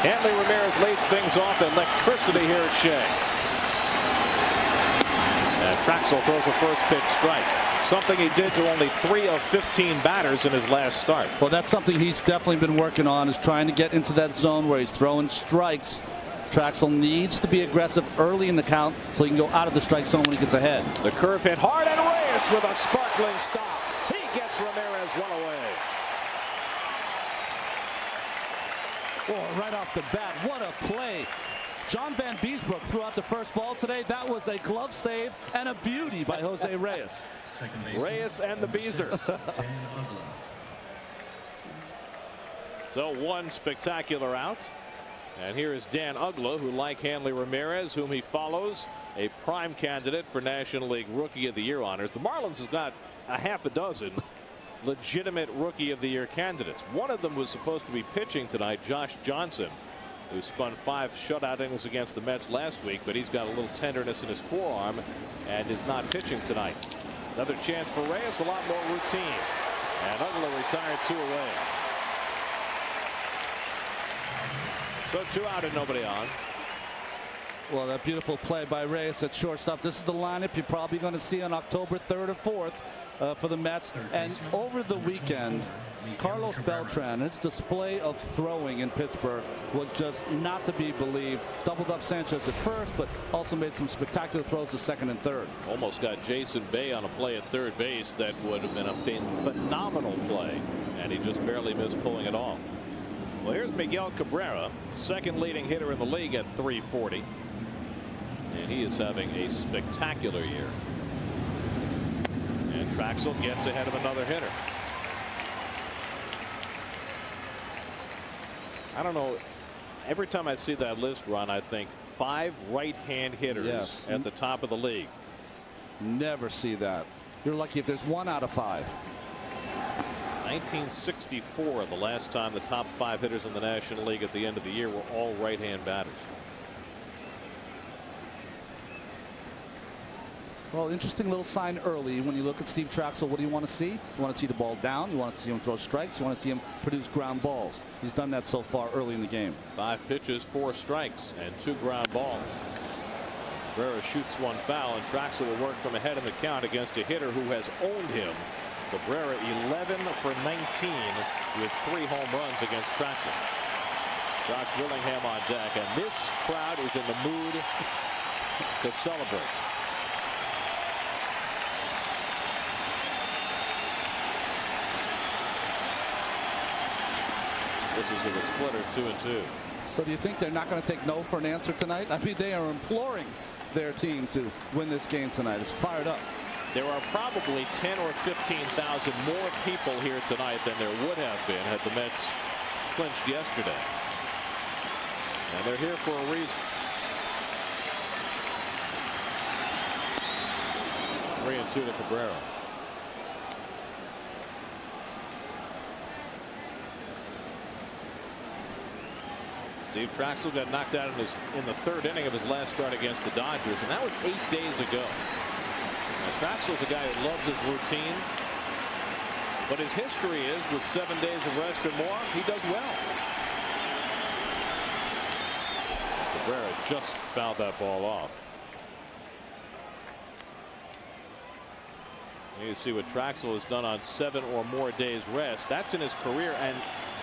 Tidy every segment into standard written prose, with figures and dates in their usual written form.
Hanley Ramirez leads things off. Electricity here at Shea. And Traxel throws a first pitch strike. Something he did to only 3 of 15 batters in his last start. Well, that's something he's definitely been working on, is trying to get into that zone where he's throwing strikes. Traxel needs to be aggressive early in the count so he can go out of the strike zone when he gets ahead. The curve hit hard, and Reyes with a sparkling stop. He gets Ramirez one away. Oh, right off the bat, what a play. John Van Beesbrook threw out the first ball today. That was a glove save and a beauty by Jose Reyes. Reyes and the Beezers. So one spectacular out. And here is Dan Uggla, who, like Hanley Ramirez, whom he follows, a prime candidate for National League Rookie of the Year honors. The Marlins has got a half a dozen legitimate Rookie of the Year candidates. One of them was supposed to be pitching tonight, Josh Johnson, who spun 5 shutout innings against the Mets last week, but he's got a little tenderness in his forearm and is not pitching tonight. Another chance for Reyes, a lot more routine. And Uggla retired 2 away. So 2 out and nobody on. Well, that beautiful play by Reyes at shortstop. This is the lineup you're probably going to see on October 3rd or 4th for the Mets. And over the weekend, Carlos Beltran, his display of throwing in Pittsburgh was just not to be believed. Doubled up Sanchez at first, but also made some spectacular throws to second and third. Almost got Jason Bay on a play at third base that would have been a phenomenal play, and he just barely missed pulling it off. Well, here's Miguel Cabrera, second leading hitter in the league at .340, and he is having a spectacular year. And Traxel gets ahead of another hitter. I don't know. Every time I see that list run, I think 5 right-hand hitters at the top of the league. Never see that. You're lucky if there's 1 out of 5. 1964, the last time the top 5 hitters in the National League at the end of the year were all right-hand batters. Well, interesting little sign early. When you look at Steve Traxel, what do you want to see? You want to see the ball down. You want to see him throw strikes. You want to see him produce ground balls. He's done that so far early in the game. 5 pitches, 4 strikes, and 2 ground balls. Cabrera shoots 1 foul, and Traxel will work from ahead in the count against a hitter who has owned him. Cabrera 11 for 19 with 3 home runs against Traxel. Josh Willingham on deck, and this crowd is in the mood to celebrate. This is with a splitter, 2-2. So do you think they're not going to take no for an answer tonight? I mean, they are imploring their team to win this game tonight. It's fired up. There are probably 10 or 15,000 more people here tonight than there would have been had the Mets clinched yesterday. And they're here for a reason. 3-2 to Cabrera. Steve Traxel got knocked out in the 3rd inning of his last start against the Dodgers, and that was 8 days ago. Now, Traxel's a guy who loves his routine, but his history is with 7 days of rest or more, he does well. Cabrera just fouled that ball off. You see what Traxel has done on 7 or more days rest. That's in his career, and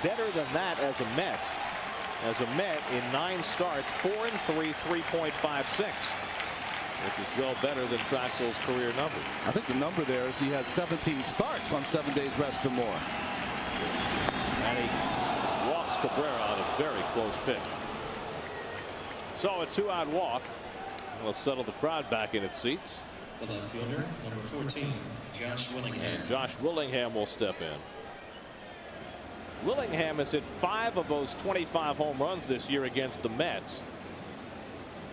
better than that as a Met. As a Met in 9 starts, 4-3, 3.56. Which is well better than Traxel's career number. I think the number there is he has 17 starts on 7 days rest or more. And he lost Cabrera on a very close pitch. So a 2-out walk. We'll settle the crowd back in its seats. The left fielder, number 14, Josh Willingham. And Josh Willingham will step in. Willingham has hit 5 of those 25 home runs this year against the Mets.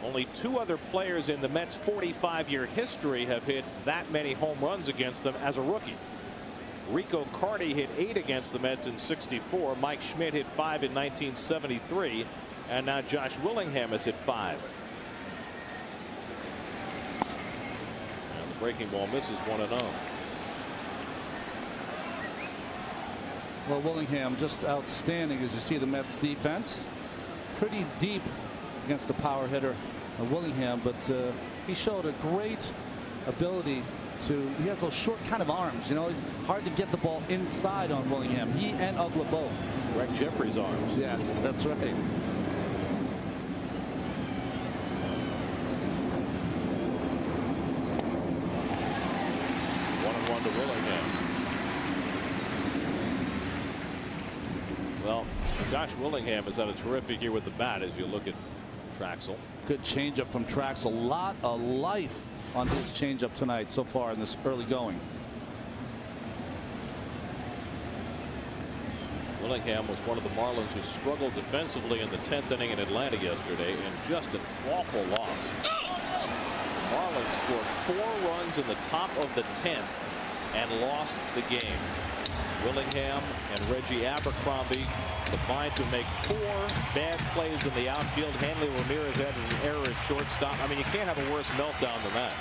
Only 2 other players in the Mets' 45-year history have hit that many home runs against them as a rookie. Rico Carty hit 8 against the Mets in '64. Mike Schmidt hit 5 in 1973. And now Josh Willingham has hit 5. And the breaking ball misses 1-0. Well, Willingham just outstanding as you see the Mets defense. pretty deep against the power hitter Willingham, but he showed a great ability to. He has those short kind of arms. You know, it's hard to get the ball inside on Willingham. He and Ugla both. Greg Jeffrey's arms. Yes, that's right. 1-1 to Willingham. Well, Josh Willingham has had a terrific year with the bat as you look at Traxel. Good changeup from Traxel. A lot of life on his changeup tonight so far in this early going. Willingham was one of the Marlins who struggled defensively in the 10th inning in Atlanta yesterday, and just an awful loss. Marlins scored 4 runs in the top of the 10th and lost the game. Willingham and Reggie Abercrombie combined to make 4 bad plays in the outfield. Hanley Ramirez had an error at shortstop. I mean, you can't have a worse meltdown than that.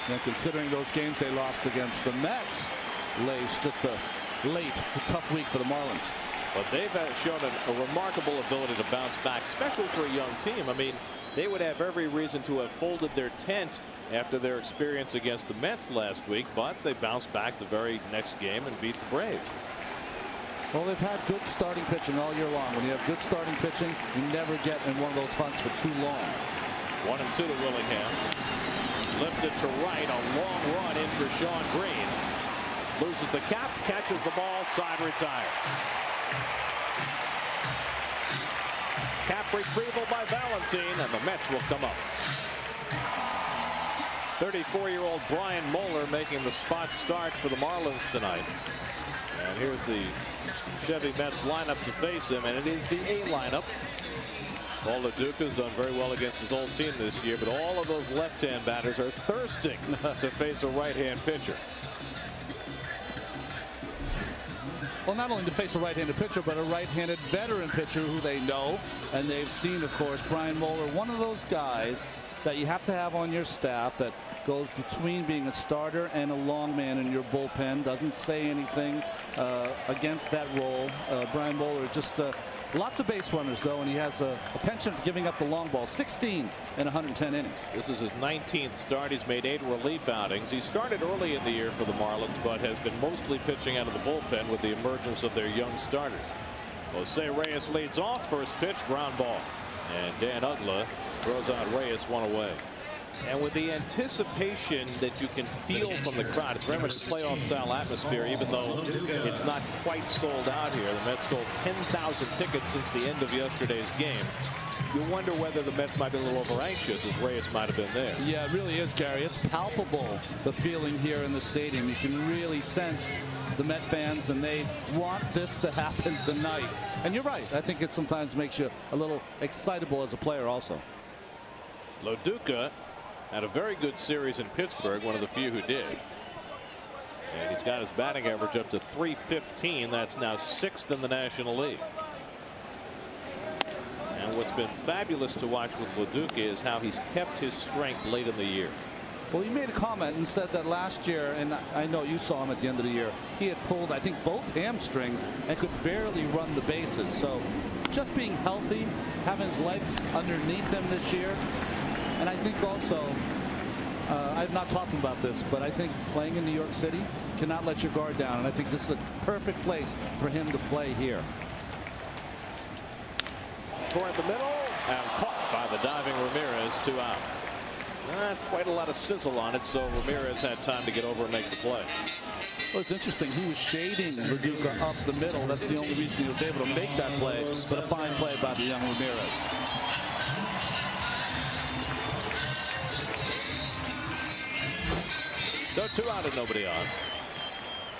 And considering those games they lost against the Mets, Lace, just a tough week for the Marlins. But they've shown a remarkable ability to bounce back, especially for a young team. I mean, they would have every reason to have folded their tent after their experience against the Mets last week, but they bounced back the very next game and beat the Braves. Well, they've had good starting pitching all year long. When you have good starting pitching, you never get in one of those funks for too long. 1-2 to Willingham. Lifted to right, a long run in for Sean Green. Loses the cap, catches the ball, side retires. Cap retrieval by Valentine, and the Mets will come up. 34-year-old Brian Mohler making the spot start for the Marlins tonight. And here's the Chevy Mets lineup to face him, and it is the A lineup. Paul LaDuca's done very well against his old team this year, but all of those left-hand batters are thirsting to face a right-hand pitcher. Well, not only to face a right-handed pitcher, but a right-handed veteran pitcher who they know and they've seen, of course. Brian Mohler, one of those guys that you have to have on your staff that goes between being a starter and a long man in your bullpen. Doesn't say anything against that role. Brian Mohler just lots of base runners, though, and he has a penchant for giving up the long ball. 16 in 110 innings. This is his 19th start. He's made 8 relief outings. He started early in the year for the Marlins, but has been mostly pitching out of the bullpen with the emergence of their young starters. Jose Reyes leads off. First pitch, ground ball. And Dan Ugla throws out Reyes, 1 away. And with the anticipation that you can feel from the crowd, it's very much a playoff-style atmosphere, even though it's not quite sold out here. The Mets sold 10,000 tickets since the end of yesterday's game. You wonder whether the Mets might be a little over-anxious, as Reyes might have been there. Yeah, it really is, Gary. It's palpable, the feeling here in the stadium. You can really sense the Met fans, and they want this to happen tonight. And you're right. I think it sometimes makes you a little excitable as a player also. LaDuca had a very good series in Pittsburgh, one of the few who did. And he's got his batting average up to .315. That's now 6th in the National League. And what's been fabulous to watch with LaDuca is how he's kept his strength late in the year. Well, he made a comment and said that last year, and I know you saw him at the end of the year, he had pulled, I think, both hamstrings and could barely run the bases. So just being healthy, having his legs underneath him this year. And I think also, I've not talked about this, but I think playing in New York City cannot let your guard down. And I think this is a perfect place for him to play here. Toward the middle and caught by the diving Ramirez, 2 out. Not quite a lot of sizzle on it, so Ramirez had time to get over and make the play. Well, it's interesting. He was shading LaDuca up the middle. That's the only reason he was able to make that play. But a fine play by the young Ramirez. So 2 out and nobody on.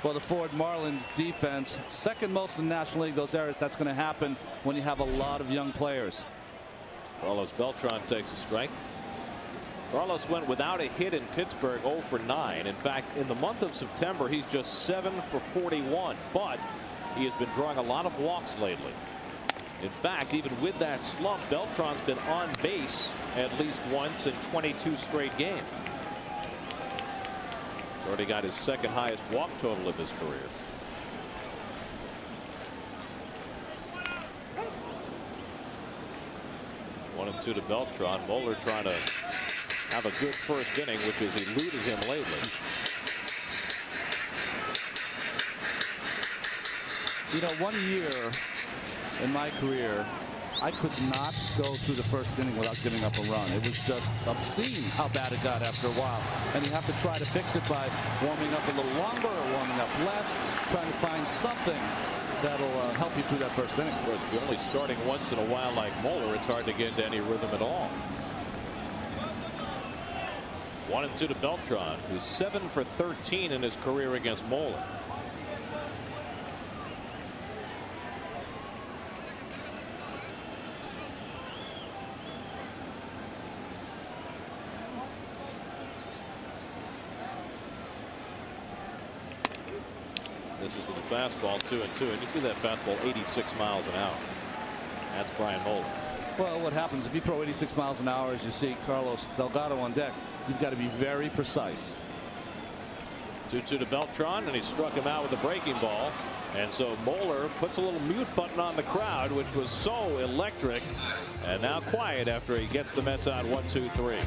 Well, the Ford Marlins defense, second most in the National League. Those errors, that's going to happen when you have a lot of young players. Carlos Beltran takes a strike. Carlos went without a hit in Pittsburgh, 0 for 9. In fact, in the month of September, he's just 7 for 41, but he has been drawing a lot of walks lately. In fact, even with that slump, Beltran's been on base at least once in 22 straight games. He's already got his 2nd highest walk total of his career. 1-2 to Beltran. Mohler trying to have a good first inning, which has eluded him lately. You know, 1 year in my career, I could not go through the first inning without giving up a run. It was just obscene how bad it got after a while. And you have to try to fix it by warming up a little longer or warming up less, trying to find something that'll help you through that first inning. Of course, if you're only starting once in a while like Mohler, it's hard to get into any rhythm at all. 1-2 to Beltran, who's 7 for 13 in his career against Mohler. This is with the fastball 2-2, and you see that fastball 86 miles an hour. That's Brian Mohler. Well, what happens if you throw 86 miles an hour as you see Carlos Delgado on deck? You've got to be very precise. 2-2 to Beltran, and he struck him out with a breaking ball. And so Mohler puts a little mute button on the crowd, which was so electric, and now quiet after he gets the Mets out 1-2-3.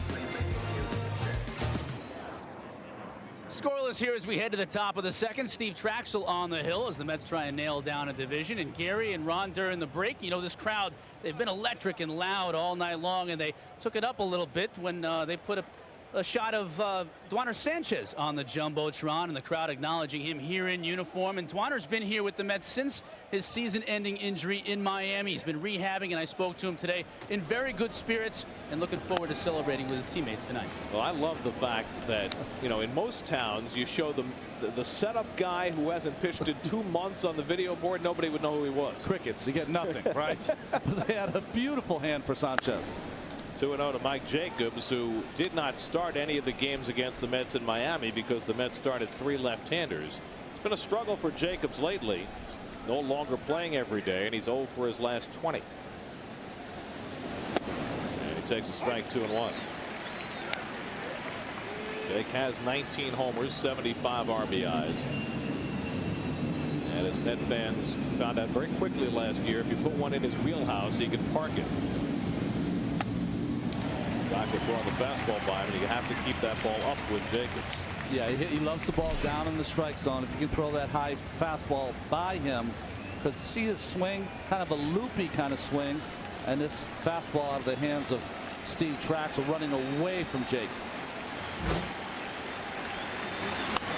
Scoreless here as we head to the top of the second. Steve Traxel on the hill as the Mets try and nail down a division. And Gary and Ron during the break, you know, this crowd, they've been electric and loud all night long, and they took it up a little bit when they put a shot of Dwaner Sanchez on the Jumbotron, and the crowd acknowledging him here in uniform. And Dwaner's been here with the Mets since his season-ending injury in Miami. He's been rehabbing, and I spoke to him today in very good spirits and looking forward to celebrating with his teammates tonight. Well, I love the fact that, you know, in most towns you show the setup guy who hasn't pitched in 2 months on the video board. Nobody would know who he was. Crickets. You get nothing, right? But they had a beautiful hand for Sanchez. 2-0 to Mike Jacobs, who did not start any of the games against the Mets in Miami because the Mets started 3 left-handers. It's been a struggle for Jacobs lately. No longer playing every day, and he's 0 for his last 20. And he takes a strike, 2-1. Jake has 19 homers, 75 RBIs. And as Met fans found out very quickly last year, if you put one in his wheelhouse, he can park it. Traxel throwing the fastball by him, and you have to keep that ball up with Jacobs. Yeah, he loves the ball down in the strike zone. If you can throw that high fastball by him, because see his swing, kind of a loopy kind of swing, and this fastball out of the hands of Steve Traxel running away from Jake.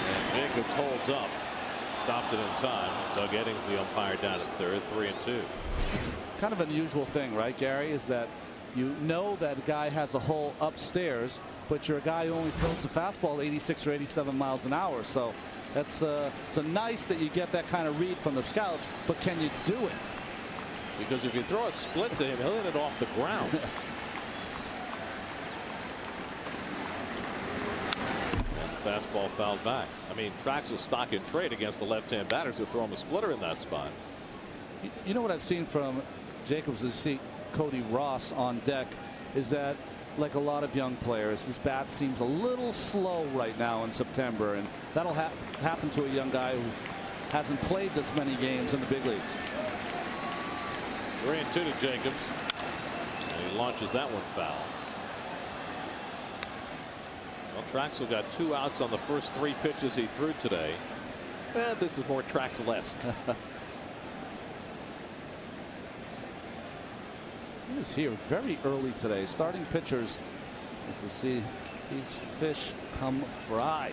And Jacobs holds up, stopped it in time. Doug Eddings, the umpire, down at third, 3-2. Kind of an unusual thing, right, Gary, is that you know that a guy has a hole upstairs, but you're a guy who only throws the fastball 86 or 87 miles an hour. So that's it's nice that you get that kind of read from the scouts, but can you do it? Because if you throw a split to him, he'll hit it off the ground. And the fastball fouled back. I mean, Traxel stock in trade against the left-hand batters who throw him a splitter in that spot. You know what I've seen from Jacobs is see Cody Ross on deck is that, like a lot of young players, his bat seems a little slow right now in September, and that'll happen to a young guy who hasn't played this many games in the big leagues. 3-2 to Jacobs, and he launches that one foul. Well, Traxel got 2 outs on the first 3 pitches he threw today. This is more Traxel-esque. He was here very early today. Starting pitchers, as you see, these fish come fried.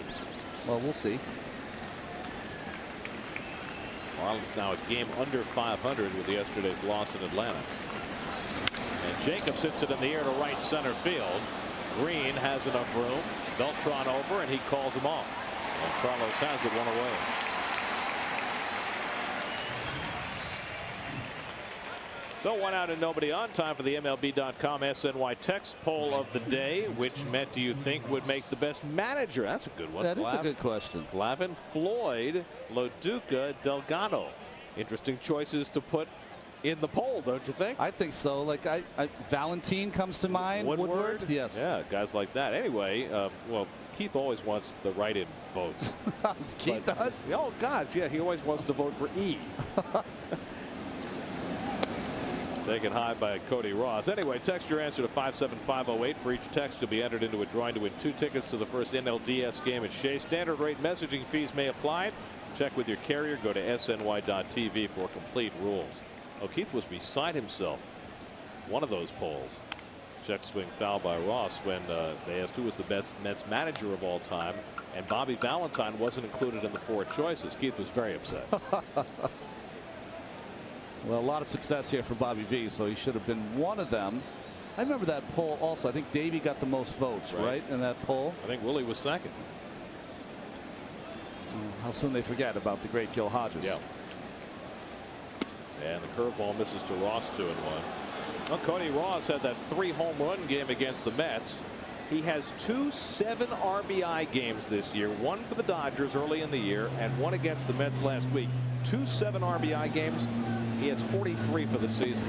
Well, we'll see. Marlins now a game under 500 with yesterday's loss in Atlanta. And Jacobs hits it in the air to right center field. Green has enough room. Beltran over, and he calls him off. And Carlos has it 1 away. So 1 out and nobody on. Time for the MLB.com SNY text poll of the day. Which Met do you think would make the best manager? That's a good one. That is a good question. Glavine, Floyd, Loduca, Delgado. Interesting choices to put in the poll, don't you think? I think so. Like Valentine comes to mind. Woodward. Yes. Yeah, guys like that. Anyway, well, Keith always wants the write-in votes. Keith does? Oh, God, yeah, he always wants to vote for E. Taken high by Cody Ross. Anyway, text your answer to 57508. For each text, you'll be entered into a drawing to win 2 tickets to the first NLDS game at Shea. Standard rate messaging fees may apply. Check with your carrier. Go to sny.tv for complete rules. O'Keefe was beside himself. One of those polls. Check swing foul by Ross when they asked who was the best Mets manager of all time, and Bobby Valentine wasn't included in the 4 choices. Keith was very upset. Well, a lot of success here for Bobby V, so he should have been one of them. I remember that poll also. I think Davey got the most votes, right, in that poll. I think Willie was second. How soon they forget about the great Gil Hodges. Yeah. And the curveball misses to Ross, 2-1. Well, Cody Ross had that 3 home run game against the Mets. He has 2 7 RBI games this year, 1 for the Dodgers early in the year and 1 against the Mets last week. 2 7 RBI games. He has 43 for the season.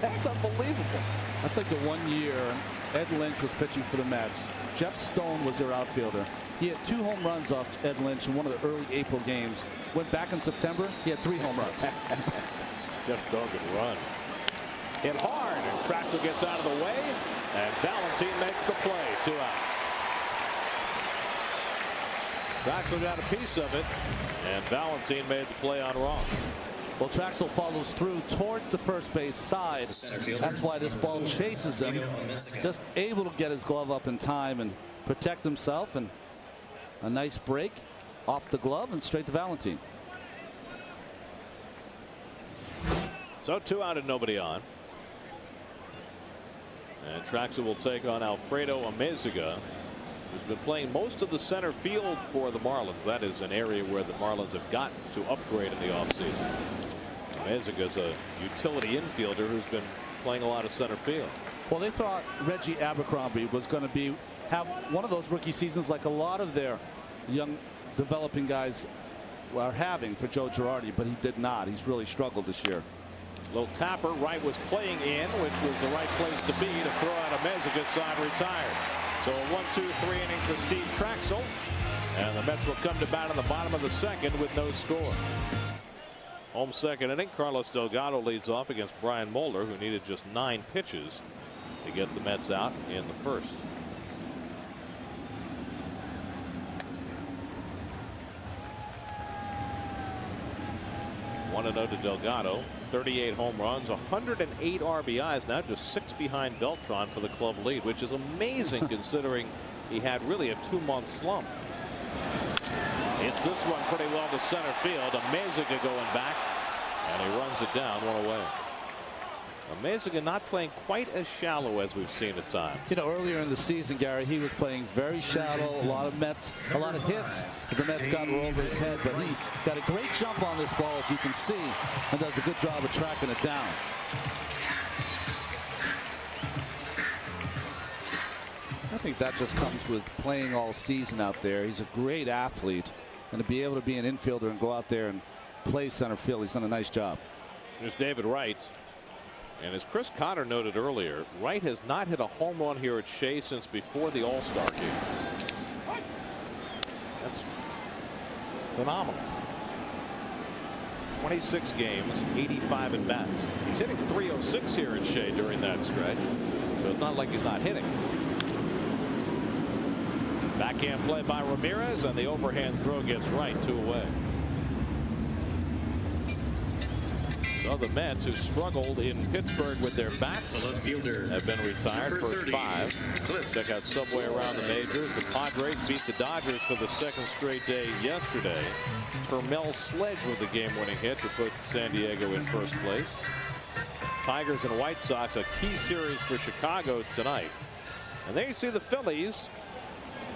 That's unbelievable. That's like the 1 year Ed Lynch was pitching for the Mets. Jeff Stone was their outfielder. He had 2 home runs off Ed Lynch in one of the early April games. Went back in September. He had 3 home runs. Jeff Stone could run. Hit hard, and Traxel gets out of the way, and Valentine makes the play. 2 out. Traxel got a piece of it, and Valentine made the play on Ross. Well, Traxel follows through towards the first base side. That's why this ball chases him. Just able to get his glove up in time and protect himself, and a nice break off the glove and straight to Valentine. So 2 out and nobody on. And Traxel will take on Alfredo Amezaga, who's been playing most of the center field for the Marlins. That is an area where the Marlins have gotten to upgrade in the offseason. Amezaga is a utility infielder who's been playing a lot of center field. Well, they thought Reggie Abercrombie was going to have one of those rookie seasons like a lot of their young developing guys are having for Joe Girardi, but he did not. He's really struggled this year. Little tapper. Wright was playing in, which was the right place to be to throw out Amezaga. Side retired. So a 1-2-3 inning for Steve Traxel, and the Mets will come to bat in the bottom of the second with no score. Home second inning. Carlos Delgado leads off against Brian Mohler, who needed just 9 pitches to get the Mets out in the first. One 1-0 to Delgado. 38 home runs, 108 RBIs, now just 6 behind Beltran for the club lead, which is amazing considering he had really a 2-month slump. It's this one pretty well to center field. Amezaga going back, and he runs it down, 1 away. Amezaga not playing quite as shallow as we've seen at times. You know, earlier in the season, Gary, he was playing very shallow, a lot of hits. The Mets got over his head, but he got a great jump on this ball, as you can see, and does a good job of tracking it down. I think that just comes with playing all season out there. He's a great athlete, and to be able to be an infielder and go out there and play center field, he's done a nice job. Here's David Wright. And as Chris Cotter noted earlier, Wright has not hit a home run here at Shea since before the All-Star game. That's phenomenal. 26 games, 85 at bats. He's hitting .306 here at Shea during that stretch, so it's not like he's not hitting. Backhand play by Ramirez, and the overhand throw gets right, 2 away. So the Mets, who struggled in Pittsburgh with their bats, have been retired. First 5. Check out Subway around the majors. The Padres beat the Dodgers for the 2nd straight day yesterday. Hermel Sledge with the game-winning hit to put San Diego in first place. Tigers and White Sox, a key series for Chicago tonight. And there you see the Phillies.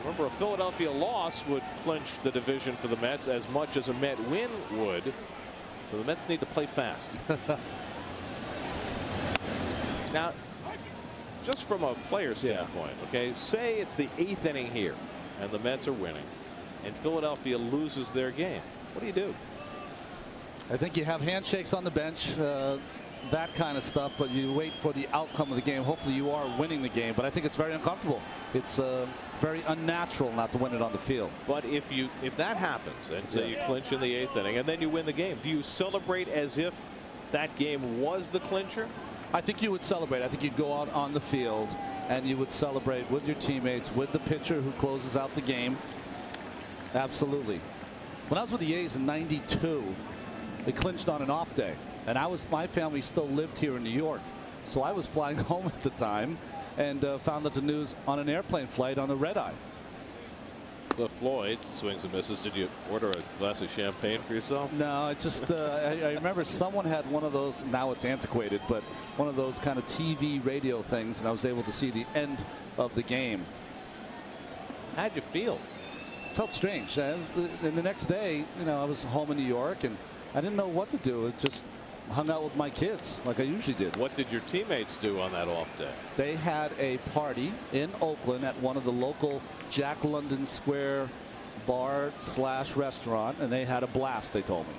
Remember, a Philadelphia loss would clinch the division for the Mets as much as a Met win would. So the Mets need to play fast. Now, just from a player standpoint, okay, say it's the 8th inning here and the Mets are winning and Philadelphia loses their game. What do you do? I think you have handshakes on the bench, that kind of stuff, but you wait for the outcome of the game. Hopefully you are winning the game, but I think it's very uncomfortable. It's very unnatural not to win it on the field. But if that happens and say you clinch in the 8th inning and then you win the game, do you celebrate as if that game was the clincher? I think you would celebrate. I think you'd go out on the field and you would celebrate with your teammates, with the pitcher who closes out the game. Absolutely. When I was with the A's in '92, they clinched on an off day, and my family still lived here in New York, so I was flying home at the time and found out the news on an airplane flight on the red eye. Cliff Floyd swings and misses. Did you order a glass of champagne for yourself? No, I just I remember someone had one of those. Now it's antiquated, but one of those kind of TV radio things, and I was able to see the end of the game. How'd you feel? Felt strange. And the next day, I was home in New York, and I didn't know what to do. I just hung out with my kids like I usually did. What did your teammates do on that off day? They had a party in Oakland at one of the local Jack London Square bar/restaurant, and they had a blast, they told me.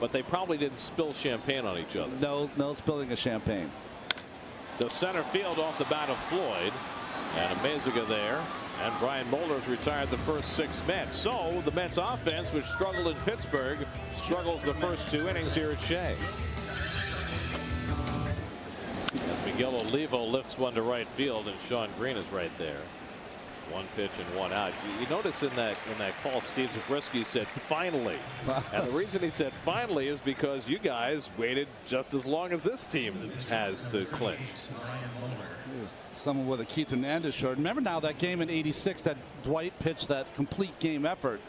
But they probably didn't spill champagne on each other. No spilling of champagne. To center field off the bat of Floyd, and a Meziga there. And Brian Mohler's retired the first 6 Mets. So the Mets offense, which struggled in Pittsburgh, struggles the first 2 innings here at Shea. As Miguel Olivo lifts one to right field, and Sean Green is right there. 1 pitch and 1 out. You notice in that call, Steve Zabriskie said finally. And the reason he said finally is because you guys waited just as long as this team has to clinch. Someone with a Keith Hernandez shirt. Remember now that game in '86 that Dwight pitched that complete game effort.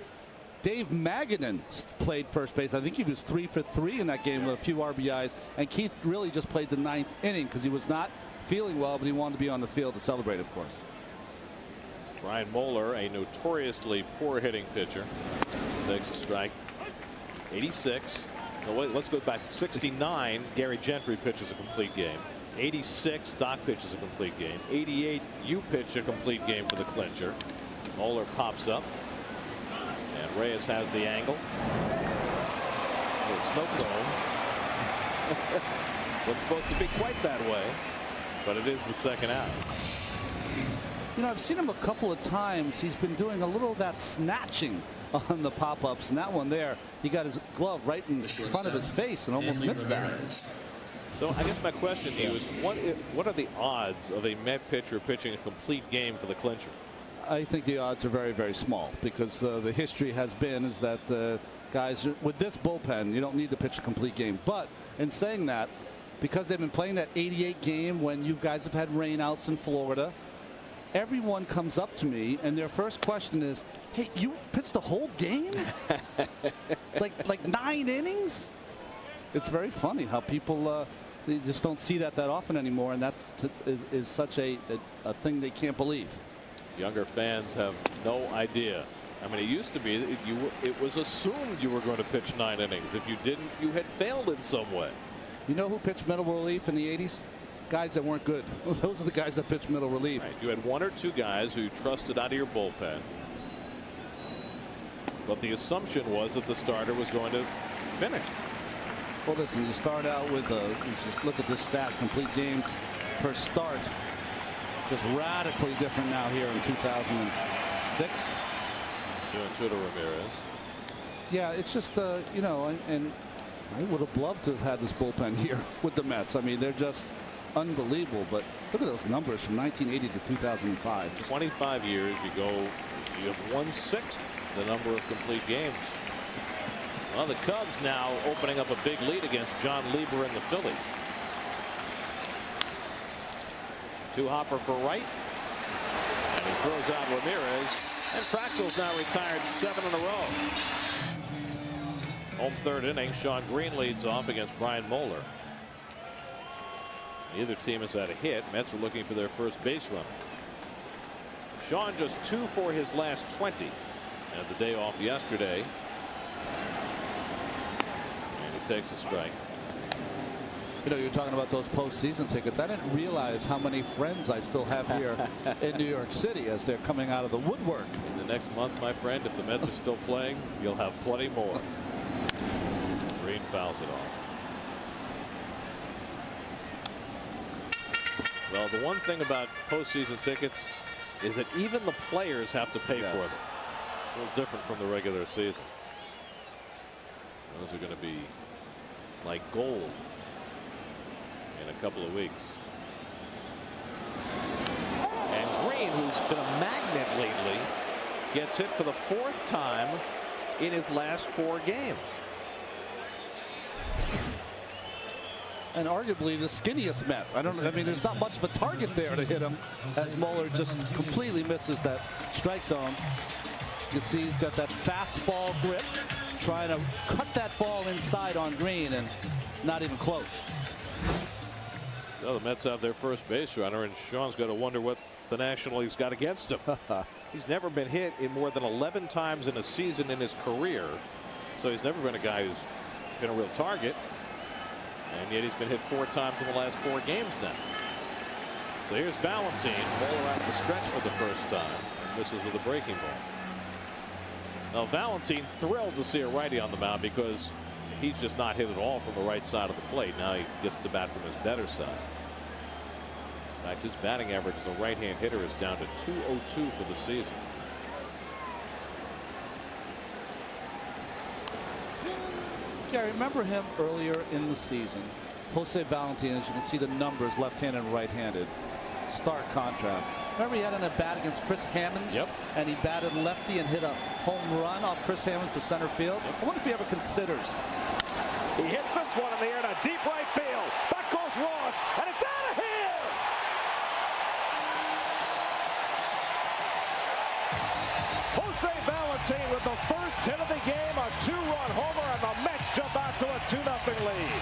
Dave Magadan played first base. I think he was 3 for 3 in that game with a few RBIs. And Keith really just played the 9th inning because he was not feeling well, but he wanted to be on the field to celebrate, of course. Brian Mohler, a notoriously poor hitting pitcher, takes a strike. 86. No, wait, let's go back. 69. Gary Gentry pitches a complete game. 86. Doc pitches a complete game. 88. You pitch a complete game for the clincher. Mohler pops up. And Reyes has the angle. The snow cone. Wasn't supposed to be quite that way, but it is the second out. I've seen him a couple of times. He's been doing a little of that snatching on the pop-ups, and that one there, he got his glove right in front of his face and almost missed that. So I guess my question to you is, what are the odds of a Met pitcher pitching a complete game for the clincher? I think the odds are very, very small because the history has been is that guys with this bullpen, you don't need to pitch a complete game. But in saying that, because they've been playing that '88 game when you guys have had rainouts in Florida, everyone comes up to me and their first question is, "Hey, you pitched the whole game? like 9 innings?" It's very funny how people they just don't see that often anymore, and that is such a thing they can't believe. Younger fans have no idea. I mean, it used to be that it was assumed you were going to pitch 9 innings. If you didn't, you had failed in some way. You know who pitched middle relief in the '80s? Guys that weren't good. Those are the guys that pitched middle relief. Right. You had 1 or 2 guys who trusted out of your bullpen. But the assumption was that the starter was going to finish. Well, listen, you start out with just look at this stat, complete games per start. Just radically different now here in 2006. 2-2 to Ramirez. Yeah, it's just, and I would have loved to have had this bullpen here with the Mets. I mean, they're just unbelievable. But look at those numbers from 1980 to 2005. Just 25 years, you have 1/6 the number of complete games. Well, the Cubs now opening up a big lead against John Lieber and the Phillies. 2-hopper for right. And he throws out Ramirez. And Traxel's now retired 7 in a row. Home 3rd inning. Sean Green leads off against Brian Mohler. Neither team has had a hit. Mets are looking for their first base run. Sean just 2 for his last 20. Had the day off yesterday. And he takes a strike. You're talking about those postseason tickets. I didn't realize how many friends I still have here in New York City as they're coming out of the woodwork. In the next month, my friend, if the Mets are still playing, you'll have plenty more. Green fouls it off. Well, the one thing about postseason tickets is that even the players have to pay for them. A little different from the regular season. Those are going to be like gold. in a couple of weeks. And Green, who's been a magnet lately, gets hit for the 4th time in his last 4 games. And arguably the skinniest Met. I mean, there's not much of a target there to hit him, as Mohler just completely misses that strike zone. You see he's got that fastball grip, trying to cut that ball inside on Green, and not even close. So the Mets have their first base runner, and Sean's got to wonder what the National League's got against him. He's never been hit in more than 11 times in a season in his career, so he's never been a guy who's been a real target. And yet he's been hit 4 times in the last 4 games now. So here's Valentin. Mohler out of the stretch for the first time. Misses with a breaking ball. Now Valentin thrilled to see a righty on the mound because he's just not hit at all from the right side of the plate. Now he gets to bat from his better side. In fact, his batting average as a right-hand hitter is down to .202 for the season. Gary, remember him earlier in the season? Jose Valentin, as you can see the numbers, left-handed and right-handed. Stark contrast. Remember he had an at-bat against Chris Hammonds? Yep. And he batted lefty and hit a home run off Chris Hammonds to center field. Yep. I wonder if he ever considers. He hits this one in the air to deep right field. Back goes Ross, and it's out of here! Jose Valentin with the first hit of the game, a 2-run homer, and the Mets jump out to a 2-0 lead.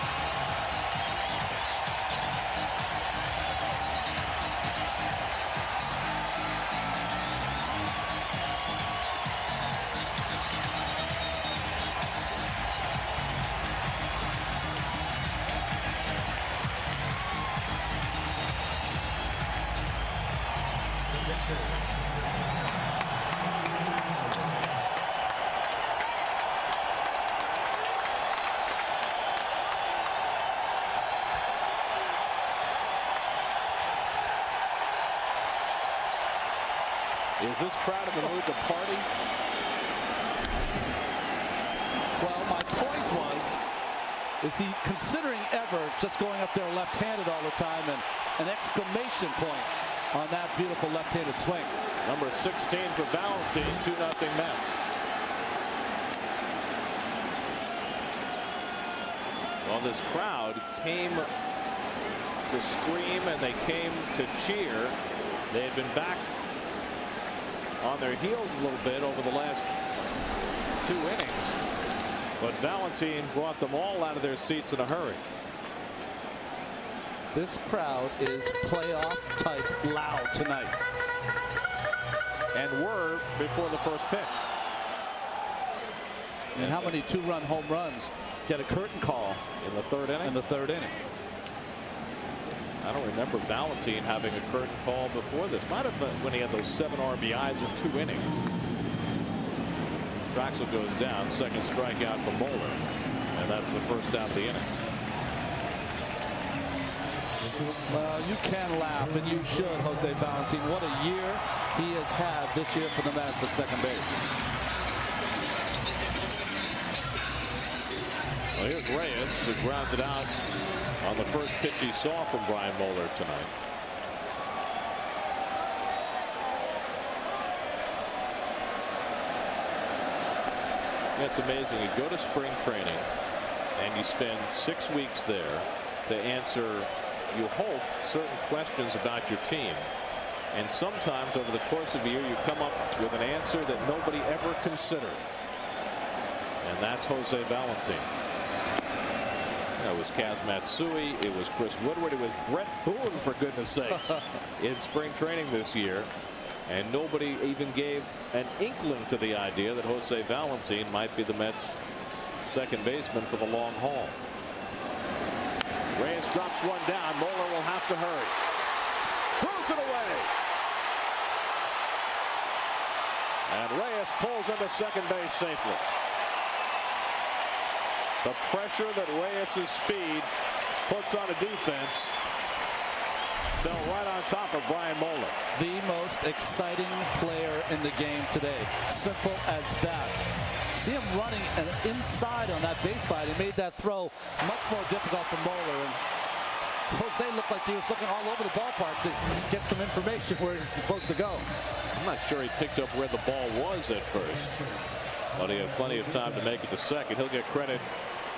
Is this crowd in the mood to party? Well, my point was, is he considering ever just going up there left-handed all the time, and an exclamation point on that beautiful left-handed swing. Number 16 for Valentin, 2-0 Mets. Well, this crowd came to scream and they came to cheer. They had been back on their heels a little bit over the last 2 innings, but Valentin brought them all out of their seats in a hurry. This crowd is playoff type loud tonight, and were before the first pitch. And how many 2-run home runs get a curtain call in the 3rd inning? In the 3rd inning. I don't remember Valentin having a curtain call before this. Might have been when he had those 7 RBIs in 2 innings. Traxel goes down, 2nd strikeout for Mohler, and that's the first out of the inning. Well, you can laugh, and you should, Jose Valentin. What a year he has had this year for the Mets at second base. Well, here's Reyes, who grounded out on the first pitch he saw from Brian Mohler tonight. It's amazing. You go to spring training and you spend 6 weeks there to answer, you hope, certain questions about your team. And sometimes over the course of a year you come up with an answer that nobody ever considered. And that's Jose Valentin. It was Kaz Matsui, it was Chris Woodward, it was Brett Boone, for goodness sakes, in spring training this year. And nobody even gave an inkling to the idea that Jose Valentin might be the Mets' second baseman for the long haul. Reyes drops one down. Mohler will have to hurry. Throws it away. And Reyes pulls into second base safely. The pressure that Reyes' speed puts on a defense fell right on top of Brian Mohler. The most exciting player in the game today. Simple as that. See him running inside on that baseline. He made that throw much more difficult for Mohler. And Jose looked like he was looking all over the ballpark to get some information where he's supposed to go. I'm not sure he picked up where the ball was at first, but he had plenty of time to make it to second. He'll get credit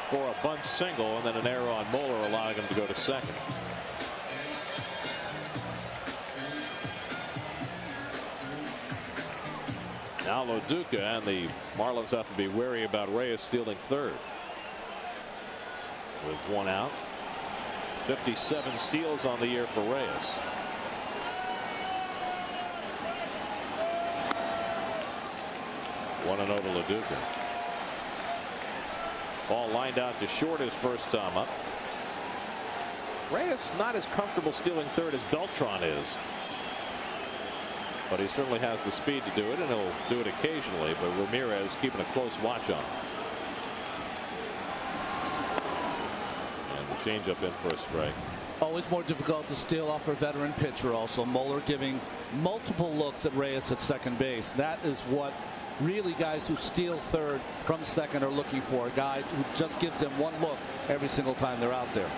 for a bunt single and then an error on Mohler, allowing him to go to second. Now Loduca, and the Marlins have to be wary about Reyes stealing third. With one out. 57 steals on the year for Reyes. One and over Loduca. Ball lined out to short his first time up. Reyes not as comfortable stealing third as Beltran is, but he certainly has the speed to do it, and he'll do it occasionally. But Ramirez keeping a close watch on him. And the changeup in for a strike. Always more difficult to steal off a veteran pitcher. Also, Mohler giving multiple looks at Reyes at second base. That is what really guys who steal third from second are looking for. A guy who just gives them one look every single time they're out there.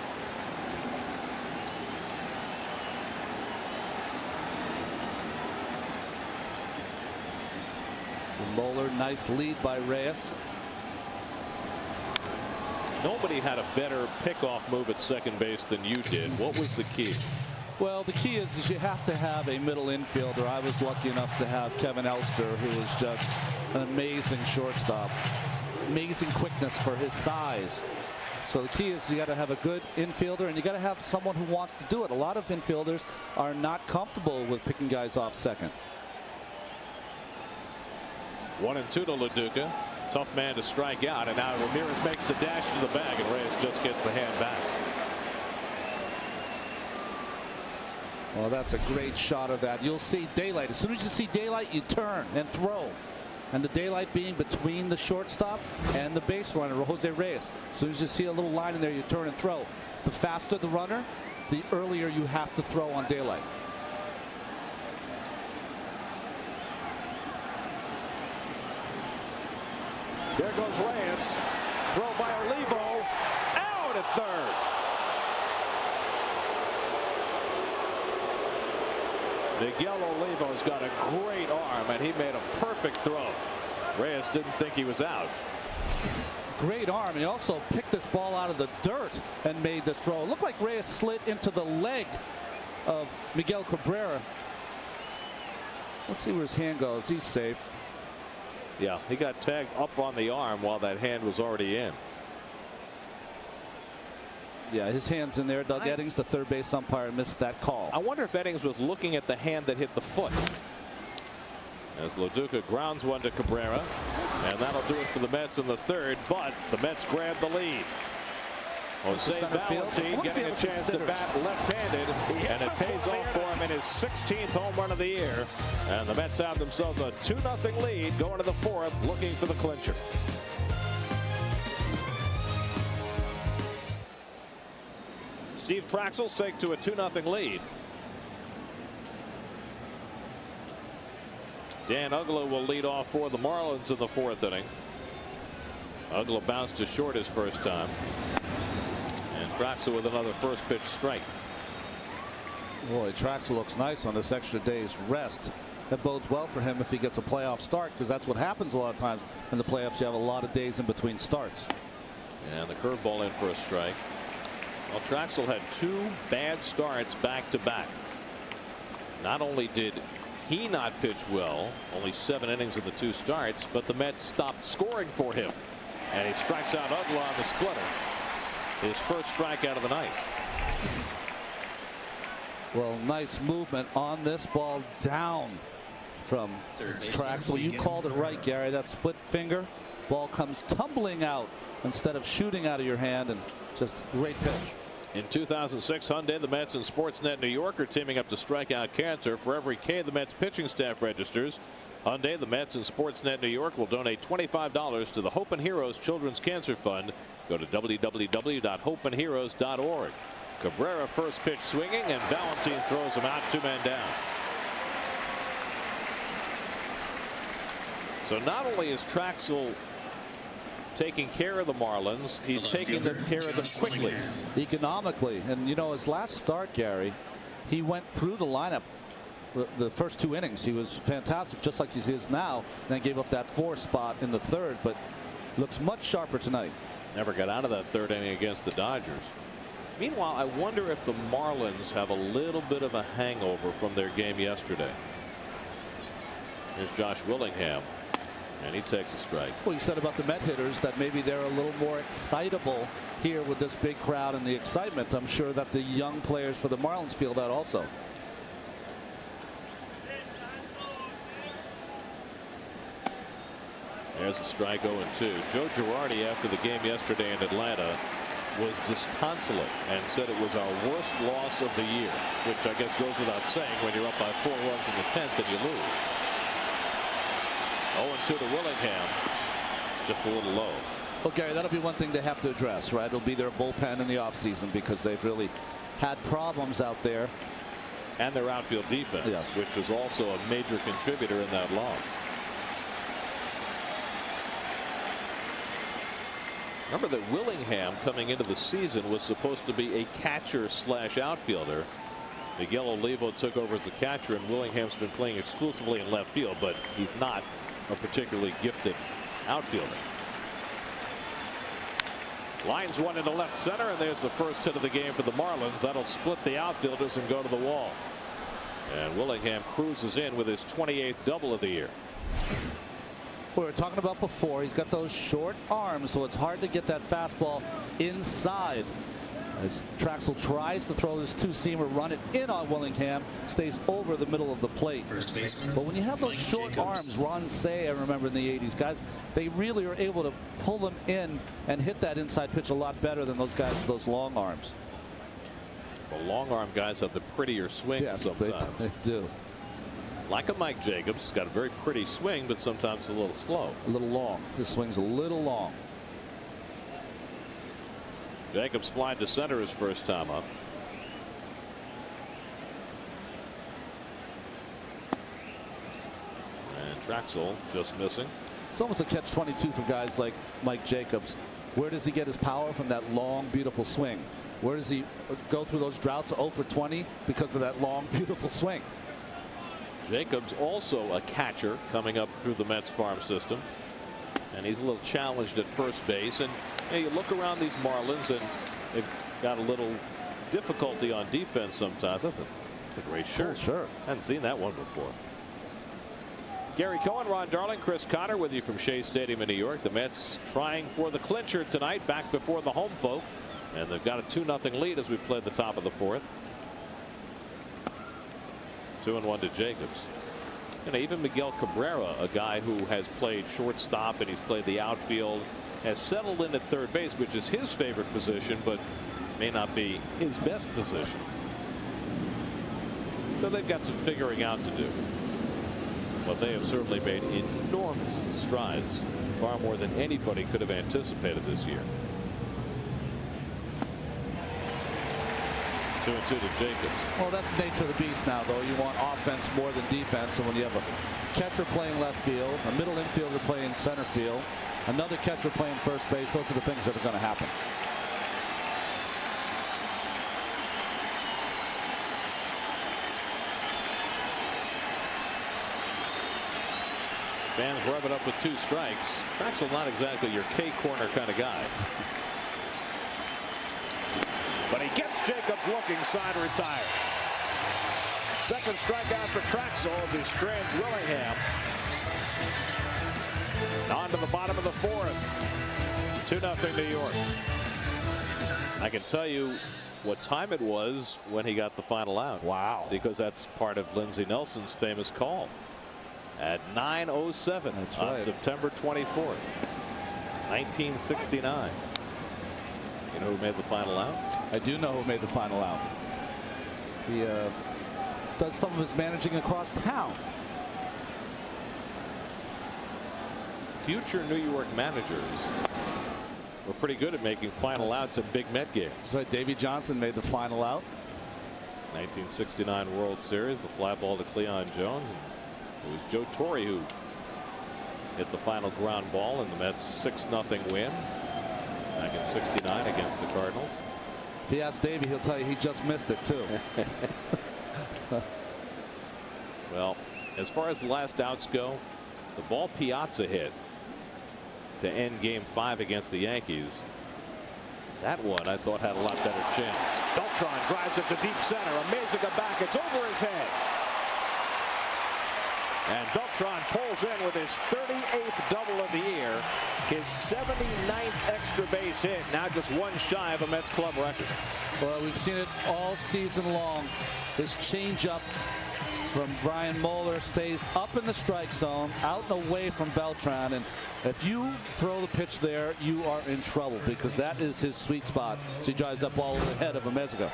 So Mohler, nice lead by Reyes. Nobody had a better pickoff move at second base than you did. What was the key? Well, the key is you have to have a middle infielder. I was lucky enough to have Kevin Elster, who is just an amazing shortstop. Amazing quickness for his size. So the key is you got to have a good infielder, and you got to have someone who wants to do it. A lot of infielders are not comfortable with picking guys off second. 1-2 to Loduca. Tough man to strike out, and now Ramirez makes the dash to the bag, and Reyes just gets the hand back. Well, that's a great shot of that. You'll see daylight. As soon as you see daylight, you turn and throw. And the daylight being between the shortstop and the base runner, Jose Reyes. As soon as you see a little line in there, you turn and throw. The faster the runner, the earlier you have to throw on daylight. There goes Reyes. Throw by Olivo. Out at third. Miguel Olivo's got a great arm, and he made a perfect throw. Reyes didn't think he was out. Great arm, and he also picked this ball out of the dirt and made this throw. It looked like Reyes slid into the leg of Miguel Cabrera. Let's see where his hand goes. He's safe. Yeah, he got tagged up on the arm while that hand was already in. Yeah, his hand's in there. Doug Eddings, the third base umpire, missed that call. I wonder if Eddings was looking at the hand that hit the foot. As Loduca grounds one to Cabrera, and that'll do it for the Mets in the third, but the Mets grab the lead. Jose Valentin getting a chance to bat left-handed, and it pays off for him in his 16th home run of the year. And the Mets have themselves a 2-0 lead going to the fourth, looking for the clincher. Steve Traxel take to a 2-0 lead. Dan Uggla will lead off for the Marlins in the fourth inning. Uggla bounced to short his first time. And Traxel with another first pitch strike. Boy, Traxel looks nice on this extra day's rest. That bodes well for him if he gets a playoff start, because that's what happens a lot of times in the playoffs. You have a lot of days in between starts. And the curveball in for a strike. Well, Traxel had two bad starts back to back. Not only did he not pitch well, only 7 innings in the 2 starts, but the Mets stopped scoring for him. And he strikes out Uggla on the splitter. His first strikeout of the night. Well, nice movement on this ball down from Traxel. You called it right, Gary. That split finger ball comes tumbling out instead of shooting out of your hand, and just great pitch. In 2006, Hyundai, the Mets, and Sportsnet New York are teaming up to strike out cancer. For every K the Mets pitching staff registers, Hyundai, the Mets, and Sportsnet New York will donate $25 to the Hope and Heroes Children's Cancer Fund. Go to www.hopeandheroes.org. Cabrera first pitch swinging, and Valentine throws him out, 2 men down. So not only is Traxel taking care of the Marlins. He's taking care of them quickly, economically. And you know, his last start, Gary, he went through the lineup the first 2 innings. He was fantastic, just like he is now. Then gave up that 4 spot in the 3rd, but looks much sharper tonight. never got out of that 3rd inning against the Dodgers. Meanwhile, I wonder if the Marlins have a little bit of a hangover from their game yesterday. Here's Josh Willingham, and he takes a strike. Well, you said about the Met hitters that maybe they're a little more excitable here with this big crowd and the excitement. I'm sure that the young players for the Marlins feel that also. There's a strike 0-2. Joe Girardi, after the game yesterday in Atlanta, was disconsolate and said it was our worst loss of the year, which I guess goes without saying when you're up by 4 runs in the 10th and you lose. 0-2 to Willingham, just a little low. Well, Gary, that'll be one thing they have to address, right? It'll be their bullpen in the offseason because they've really had problems out there. And their outfield defense, yes, which was also a major contributor in that loss. Remember that Willingham, coming into the season, was supposed to be a catcher / outfielder. Miguel Olivo took over as the catcher, and Willingham's been playing exclusively in left field, but he's not a particularly gifted outfielder. Lines one into left center, and there's the first hit of the game for the Marlins. That'll split the outfielders and go to the wall. And Willingham cruises in with his 28th double of the year. We were talking about before, he's got those short arms, so it's hard to get that fastball inside. As Traxel tries to throw this 2-seamer, run it in on Willingham, stays over the middle of the plate. But when you have those short arms, Ron Say, I remember in the 80s, guys, they really are able to pull them in and hit that inside pitch a lot better than those guys with those long arms. The long arm guys have the prettier swing. Yes, sometimes. they do. Like a Mike Jacobs, he's got a very pretty swing, but sometimes a little slow. A little long. This swing's a little long. Jacobs flying to center his first time up. And Traxel just missing. It's almost a catch-22 for guys like Mike Jacobs. Where does he get his power? From that long, beautiful swing. Where does he go through those droughts 0 for 20 because of that long, beautiful swing? Jacobs also a catcher coming up through the Mets farm system, and he's a little challenged at first base. And you look around these Marlins, and they've got a little difficulty on defense sometimes. That's a great shirt. Cool shirt. Hadn't seen that one before. Gary Cohen, Ron Darling, Chris Connor with you from Shea Stadium in New York. The Mets trying for the clincher tonight, back before the home folk, and they've got a 2-0 lead as we play the top of the 4th. 2-1 to Jacobs. And even Miguel Cabrera, a guy who has played shortstop and he's played the outfield, has settled in at third base, which is his favorite position, but may not be his best position. So they've got some figuring out to do. But they have certainly made enormous strides, far more than anybody could have anticipated this year. 2-2 to Jacobs. Well, that's the nature of the beast now, though. You want offense more than defense. And when you have a catcher playing left field, a middle infielder playing center field, another catcher playing first base, those are the things that are going to happen. Fans rubbing up with 2 strikes. Traxel not exactly your K corner kind of guy. But he gets Jacobs looking, side retired. Second strikeout for Traxel as he strands Willingham. On to the bottom of the 4th. 2-0 New York. I can tell you what time it was when he got the final out. Wow. Because that's part of Lindsey Nelson's famous call. At 9:07 on September 24th, 1969. You know who made the final out? I do know who made the final out. He does some of his managing across town. Future New York managers were pretty good at making final outs in big Met games. So Davey Johnson made the final out. 1969 World Series, the fly ball to Cleon Jones. It was Joe Torre who hit the final ground ball in the Mets 6-0 win back in '69 against the Cardinals. If you ask Davey, he'll tell you he just missed it too. Well, as far as the last outs go, the ball Piazza hit to end Game 5 against the Yankees, that one I thought had a lot better chance. Beltran drives it to deep center. Amazing back. It's over his head. And Beltran pulls in with his 38th double of the year, his 79th extra base hit, now just one shy of a Mets club record. Well, we've seen it all season long. This changeup from Brian Mohler stays up in the strike zone, out and away from Beltran, and if you throw the pitch there, you are in trouble because that is his sweet spot. So he drives up all over the head of Amezaga.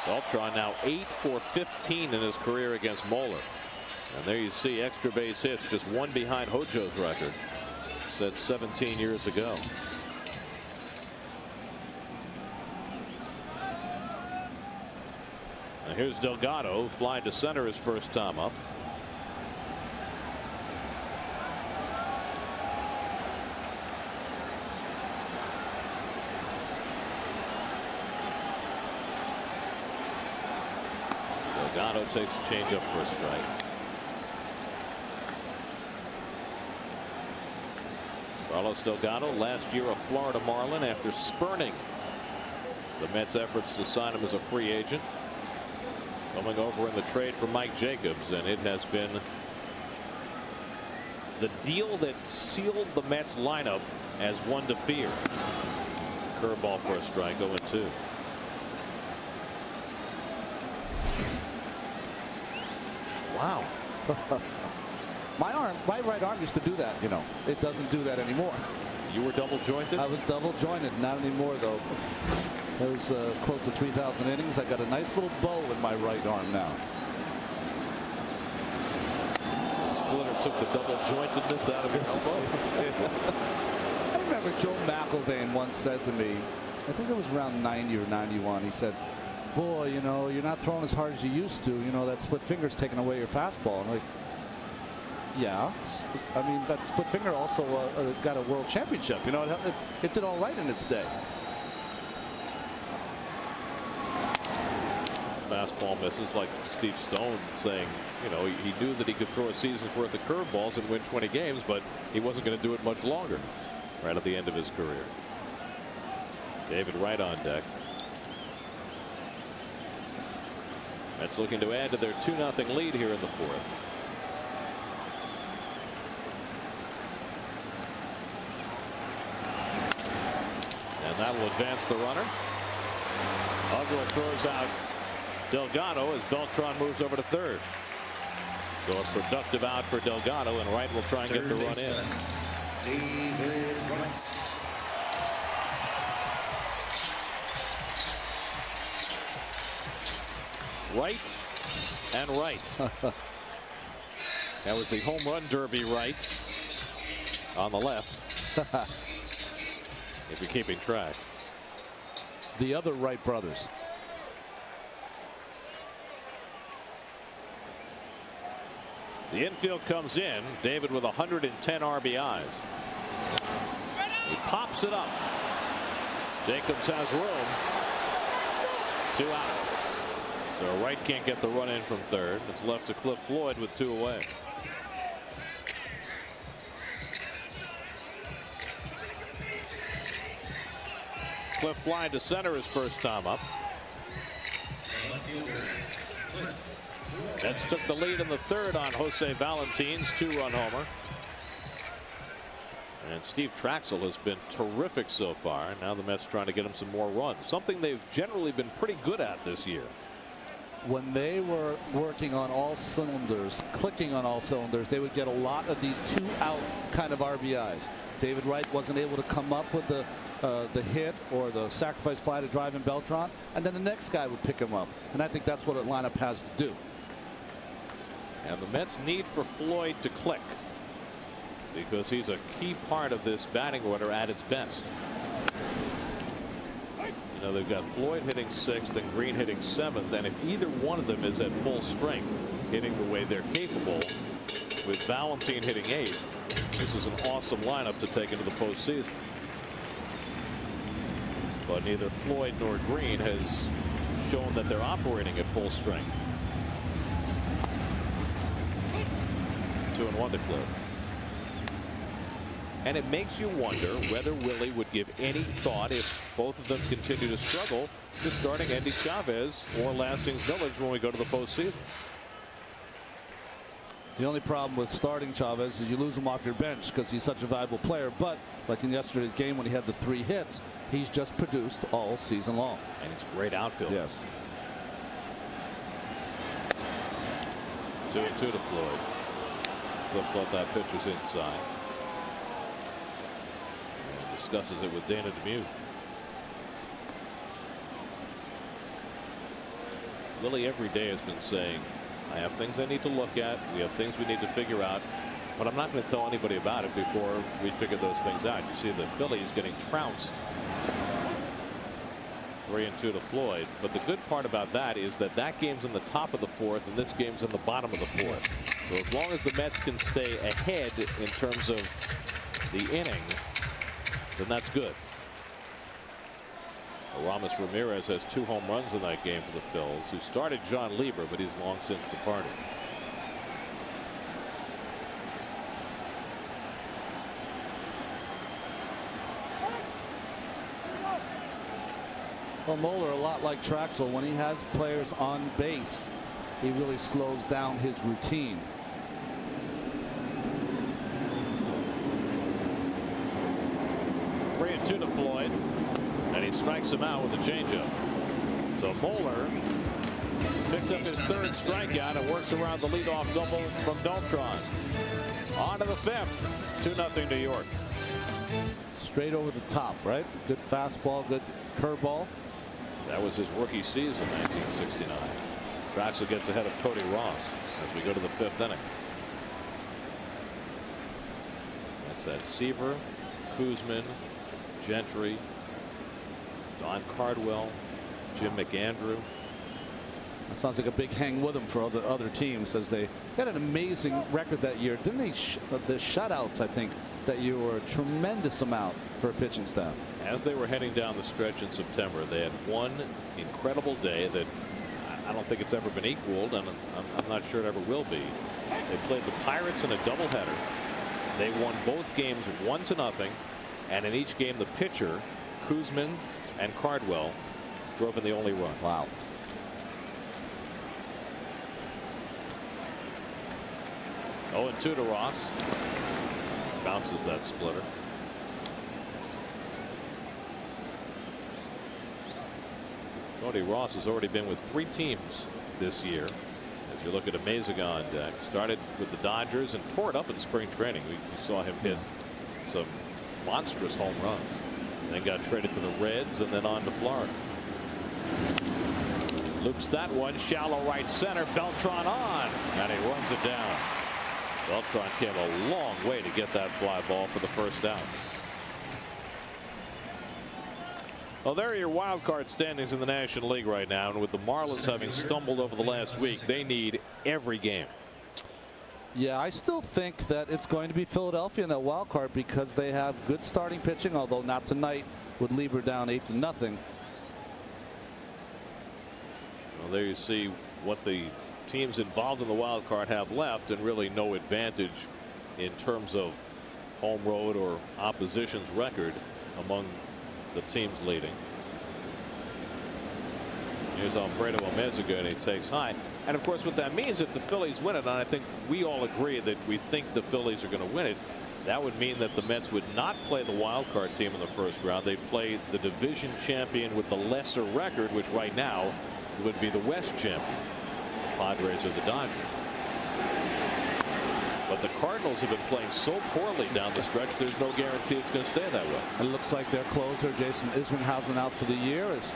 Beltran now 8 for 15 in his career against Mohler. And there you see extra base hits, just one behind Hojo's record set 17 years ago. Now here's Delgado flying to center his first time up. Delgado takes a changeup for a strike. Carlos Delgado, last year a Florida Marlin, after spurning the Mets' efforts to sign him as a free agent, coming over in the trade for Mike Jacobs, and it has been the deal that sealed the Mets lineup as one to fear. Curveball for a strike, 0-2. Wow. My right arm used to do that, you know. It doesn't do that anymore. You were double jointed? I was double jointed, not anymore though. It was close to 3,000 innings. I got a nice little bow in my right arm now. Splitter took the double jointedness out of your elbow. I remember Joe McIlvaine once said to me, I think it was around 90 or 91, he said, boy, you know, you're not throwing as hard as you used to. You know, that split finger's taking away your fastball. And like, yeah, I mean, that split finger also got a world championship. You know, it did all right in its day. Fastball misses, like Steve Stone saying, you know, he knew that he could throw a season's worth of curveballs and win 20 games, but he wasn't going to do it much longer right at the end of his career. David Wright on deck. Mets looking to add to their 2-0 lead here in the fourth. And that will advance the runner. Uglo throws out Delgado as Beltran moves over to third. So a productive out for Delgado, and Wright will try and get the run in. David Wright. Right and right. That was the home run derby right on the left. If you're keeping track. The other Wright brothers. The infield comes in. David with 110 RBIs. He pops it up. Jacobs has room. 2 out. So Wright can't get the run in from third. It's left to Cliff Floyd with 2 away. Cliff flying to center his first time up. Mets took the lead in the third on Jose Valentin's 2-run homer. And Steve Traxel has been terrific so far. Now the Mets trying to get him some more runs, something they've generally been pretty good at this year. When they were working on all cylinders, clicking on all cylinders, they would get a lot of these 2-out kind of RBIs. David Wright wasn't able to come up with the hit or the sacrifice fly to drive in Beltran, and then the next guy would pick him up. And I think that's what a lineup has to do. And the Mets need for Floyd to click, because he's a key part of this batting order at its best. You know, they've got Floyd hitting 6th and Green hitting 7th, and if either one of them is at full strength, hitting the way they're capable, with Valentine hitting 8th, This is an awesome lineup to take into the postseason. But neither Floyd nor Green has shown that they're operating at full strength. 2-1 to Cliff. And it makes you wonder whether Willie would give any thought, if both of them continue to struggle, to starting Andy Chavez or Lastings Village when we go to the postseason. The only problem with starting Chavez is you lose him off your bench because he's such a valuable player. But like in yesterday's game when he had the 3 hits, he's just produced all season long. And he's a great outfield. Yes. 2-2 to Floyd. Cliff thought that pitch was inside. And discusses it with Dana DeMuth. Willie every day has been saying, I have things I need to look at. We have things we need to figure out. But I'm not going to tell anybody about it before we figure those things out. You see the Phillies getting trounced. 3-2 to Floyd. But the good part about that is that that game's in the top of the 4th and this game's in the bottom of the 4th. So as long as the Mets can stay ahead in terms of the inning, then that's good. Aramis Ramirez has 2 home runs in that game for the Phils, who started John Lieber, but he's long since departed. Well, Mohler, a lot like Traxel, when he has players on base, he really slows down his routine. Three and 2 to Floyd, and he strikes him out with a changeup. So Mohler picks up his 3rd strikeout and works around the leadoff double from Beltran. On to the 5th, 2-0 New York. Straight over the top, right? Good fastball, good curveball. That was his rookie season, 1969. Traxel gets ahead of Cody Ross as we go to the 5th inning. That's that Seaver, Kuzman, Gentry, Don Cardwell, Jim McAndrew. That sounds like a big hang with them for other teams, as they had an amazing record that year. Didn't they? The shutouts, I think, that you were a tremendous amount for a pitching staff. As they were heading down the stretch in September, they had one incredible day that I don't think it's ever been equaled, and I'm not sure it ever will be. They played the Pirates in a doubleheader. They won both games 1-0, and in each game the pitcher, Kuzman and Cardwell, drove in the only run. Wow. Oh, and 2 to Ross. Bounces that splitter. Cody Ross has already been with 3 teams this year. As you look at a Mazagon deck, started with the Dodgers and tore it up in spring training. We saw him hit some monstrous home runs. Then got traded to the Reds and then on to Florida. Loops that one, shallow right center. Beltran on, and he runs it down. Beltran came a long way to get that fly ball for the first out. Well, there are your wild card standings in the National League right now, and with the Marlins having stumbled over the last week, they need every game. Yeah, I still think that it's going to be Philadelphia in that wild card because they have good starting pitching, although not tonight with Lieber down 8-0. Well, there you see what the teams involved in the wild card have left, and really no advantage in terms of home road or opposition's record among the teams leading. Here's Alfredo Amezaga, and he takes high. And of course, what that means, if the Phillies win it, and I think we all agree that we think the Phillies are going to win it, that would mean that the Mets would not play the wild card team in the first round. They'd play the division champion with the lesser record, which right now would be the West champion. Padres or the Dodgers. But the Cardinals have been playing so poorly down the stretch, there's no guarantee it's going to stay that way. It looks like their closer, Jason Isringhausen, out for the year is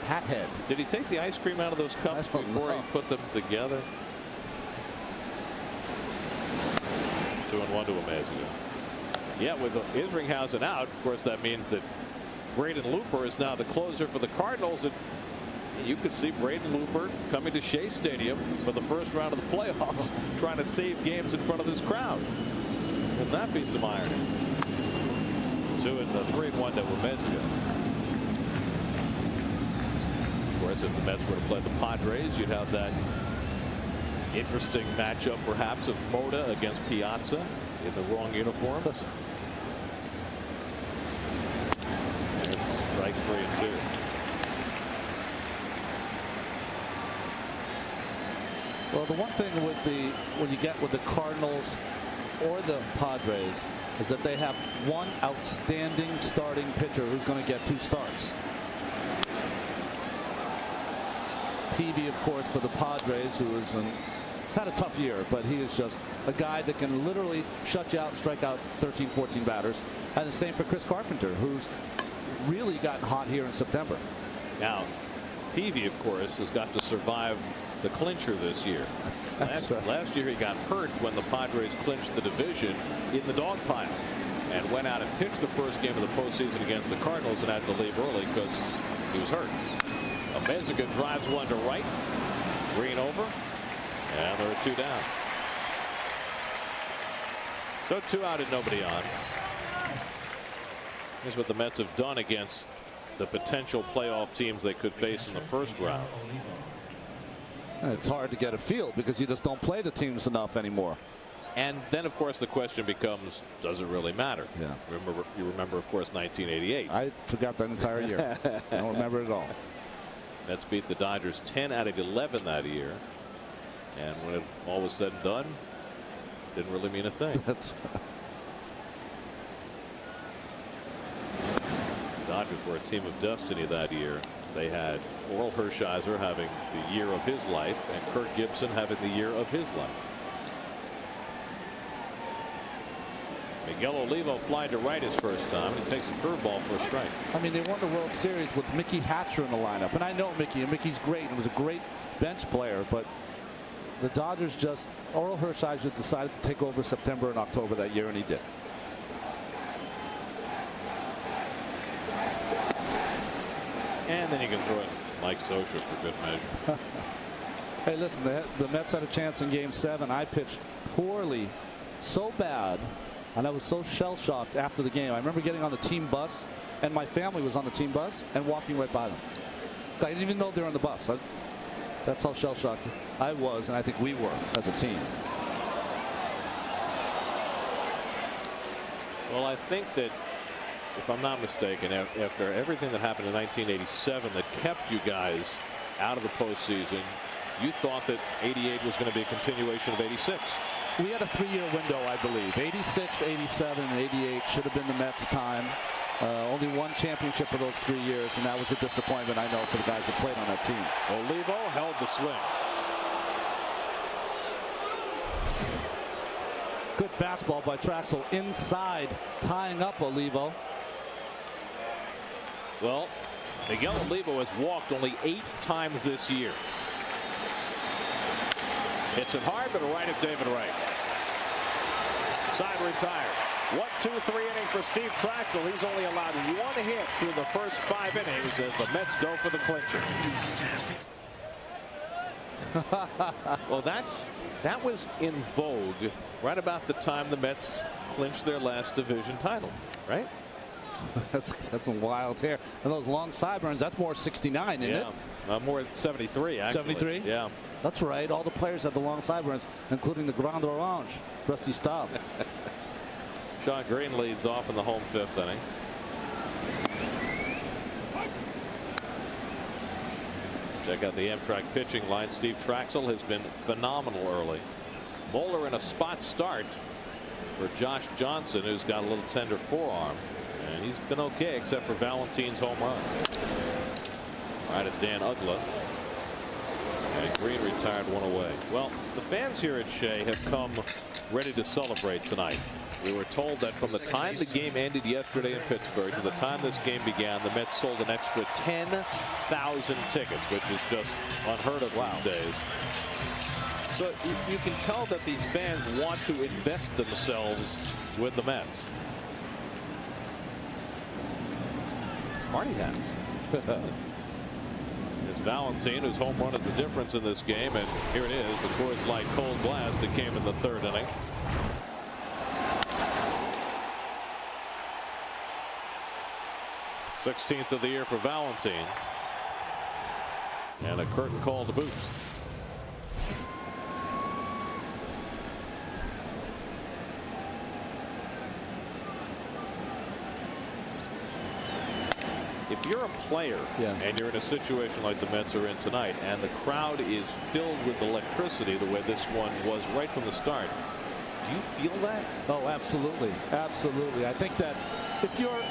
Hathead. Did he take the ice cream out of those cups before he put them together? 2-1 to Amezaga. Yeah, with Isringhausen out, of course, that means that Braden Looper is now the closer for the Cardinals. And you could see Braden Looper coming to Shea Stadium for the first round of the playoffs, trying to save games in front of this crowd. Wouldn't that be some irony? 2 in the 3-1 to Wemezga. Of course, if the Mets were to play the Padres, you'd have that interesting matchup, perhaps, of Moda against Piazza in the wrong uniforms. And it's strike 3 and 2. Well, the one thing with when you get with the Cardinals or the Padres is that they have one outstanding starting pitcher who's going to get 2 starts. Peavy, of course, for the Padres, who is he's had a tough year, but he is just a guy that can literally shut you out and strike out 13, 14 batters. And the same for Chris Carpenter, who's really gotten hot here in September. Now, Peavy, of course, has got to survive the clincher this year. Last year he got hurt when the Padres clinched the division in the dog pile and went out and pitched the first game of the postseason against the Cardinals and had to leave early because he was hurt. Wemezga drives one to right. Green over. And there are 2 down. So 2 out and nobody on. Here's what the Mets have done against the potential playoff teams they could face in the first round. It's hard to get a feel because you just don't play the teams enough anymore. And then, of course, the question becomes, does it really matter? Yeah. You remember, of course, 1988. I forgot that entire year. I don't remember it at all. Mets beat the Dodgers 10 out of 11 that year. And when it all was said and done, didn't really mean a thing. The Dodgers were a team of destiny that year. They had Oral Hershiser having the year of his life and Kirk Gibson having the year of his life. Miguel Olivo flying to right his first time. He takes a curveball for a strike. I mean, they won the World Series with Mickey Hatcher in the lineup. And I know Mickey, and Mickey's great and was a great bench player. But the Dodgers just, Oral Hershiser decided to take over September and October that year, and he did. And then you can throw it Mike Scioscia for good measure. Hey, listen, the Mets had a chance in Game 7. I pitched poorly, so bad, and I was so shell-shocked after the game. I remember getting on the team bus, and my family was on the team bus, and walking right by them. I didn't even know they were on the bus. That's how shell-shocked I was, and I think we were as a team. Well, I think that, if I'm not mistaken, after everything that happened in 1987 that kept you guys out of the postseason, you thought that 88 was going to be a continuation of 86. We had a 3-year window, I believe. 86, 87, and 88 should have been the Mets' time. Only one championship for those 3 years, and that was a disappointment, I know, for the guys that played on that team. Olivo held the swing. Good fastball by Traxel inside, tying up Olivo. Well, Miguel Olivo has walked only 8 times this year. Hits it hard, but a right of David Wright. Side retired. 1-2-3 inning for Steve Traxel. He's only allowed 1 hit through the first 5 innings as the Mets go for the clincher. Well, that was in vogue right about the time the Mets clinched their last division title, right? That's a wild hair. And those long sideburns, that's more 69, isn't it? More 73, actually. 73? Yeah. That's right. All the players had the long sideburns, including the Grand Orange, Rusty Staub. Sean Green leads off in the home 5th inning. Check out the Amtrak pitching line. Steve Traxel has been phenomenal early. Mohler in a spot start for Josh Johnson, who's got a little tender forearm. And he's been okay except for Valentin's home run. Right at Dan Uggla. And Green retired 1 away. Well, the fans here at Shea have come ready to celebrate tonight. We were told that from the time the game ended yesterday in Pittsburgh to the time this game began, the Mets sold an extra 10,000 tickets, which is just unheard of these days. So you can tell that these fans want to invest themselves with the Mets. Party hats. It's Valentine whose home run is the difference in this game, and here it is, the Coors Light cold blast that came in the 3rd inning. 16th of the year for Valentine. And a curtain call to boot. If you're a player and you're in a situation like the Mets are in tonight, and the crowd is filled with electricity the way this one was right from the start, do you feel that? Oh, absolutely. Absolutely. I think that if you're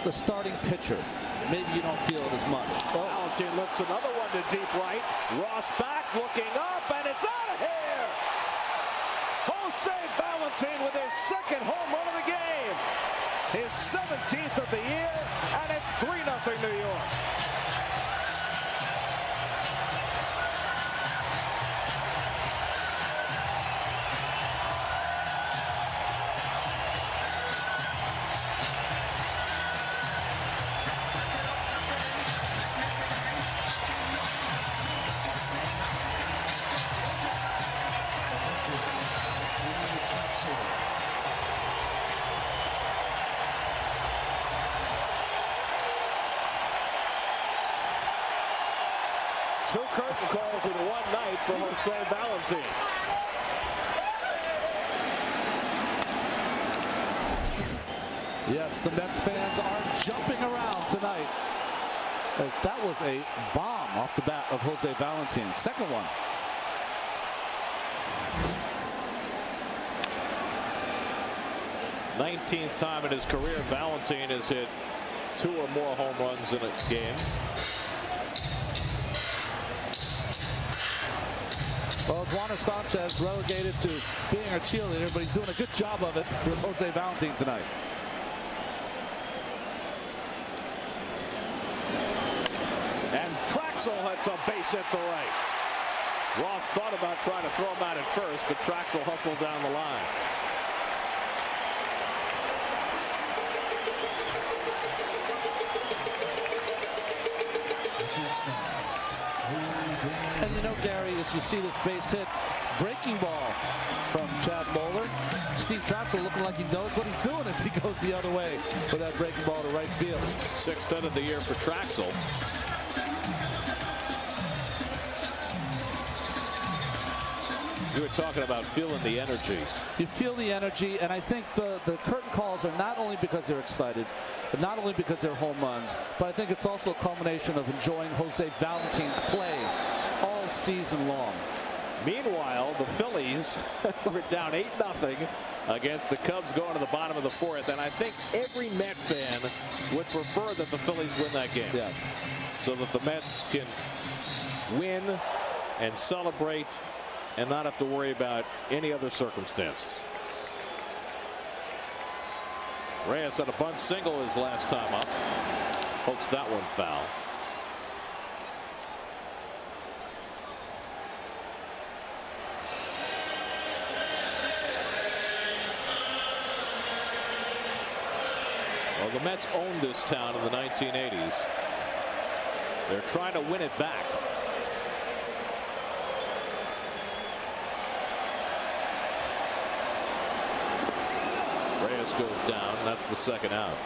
the starting pitcher, maybe you don't feel it as much. Valentin lifts another one to deep right. Ross back, looking up, and it's out of here. Jose Valentin with his second home run of the game. His 17th of the year, and it's 3-0 New York. Two curtain calls in one night for Jose Valentin. Yes, the Mets fans are jumping around tonight, as that was a bomb off the bat of Jose Valentin. Second one. th time in his career, Valentine has hit 2 or more home runs in a game. Well, Juan Sanchez relegated to being a cheerleader, but he's doing a good job of it with Jose Valentin tonight. And Traxel had some base hit to right. Ross thought about trying to throw him out at first, but Traxel hustled down the line. And you know, Gary, as you see this base hit, breaking ball from Chad Mohler. Steve Traxel looking like he knows what he's doing as he goes the other way for that breaking ball to right field. 6th hit of the year for Traxel. You were talking about feeling the energy. You feel the energy, and I think the curtain calls are not only because they're excited, but not only because they're home runs, but I think it's also a culmination of enjoying Jose Valentin's play all season long. Meanwhile, the Phillies were down 8-0 against the Cubs going to the bottom of the 4th, and I think every Met fan would prefer that the Phillies win that game. Yes. So that the Mets can win and celebrate and not have to worry about any other circumstances. Reyes had a bunt single his last time up. Hopes that one foul. Well, the Mets owned this town in the 1980s. They're trying to win it back. Reyes goes down. That's the second out.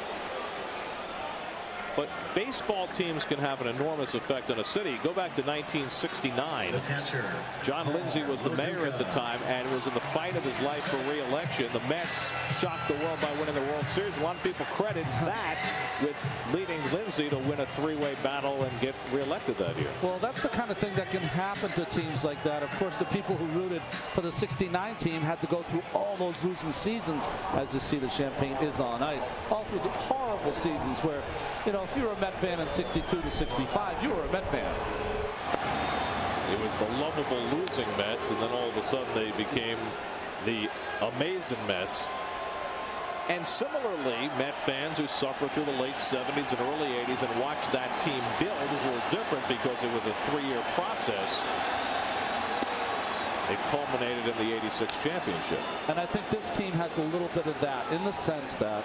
But baseball teams can have an enormous effect on a city. Go back to 1969. John Lindsay was the mayor at the time and was in the fight of his life for re-election. The Mets shocked the world by winning the World Series. A lot of people credit that with leading Lindsay to win a 3-way battle and get re-elected that year. Well, that's the kind of thing that can happen to teams like that. Of course, the people who rooted for the 69 team had to go through all those losing seasons, as you see the champagne is on ice, all through the horrible seasons where, you know, if you were a Met fan in 62 to 65, you were a Met fan. It was the lovable losing Mets, and then all of a sudden they became the amazing Mets. And similarly, Met fans who suffered through the late 70s and early 80s and watched that team build was a little different because it was a 3-year process. It culminated in the '86 championship. And I think this team has a little bit of that in the sense that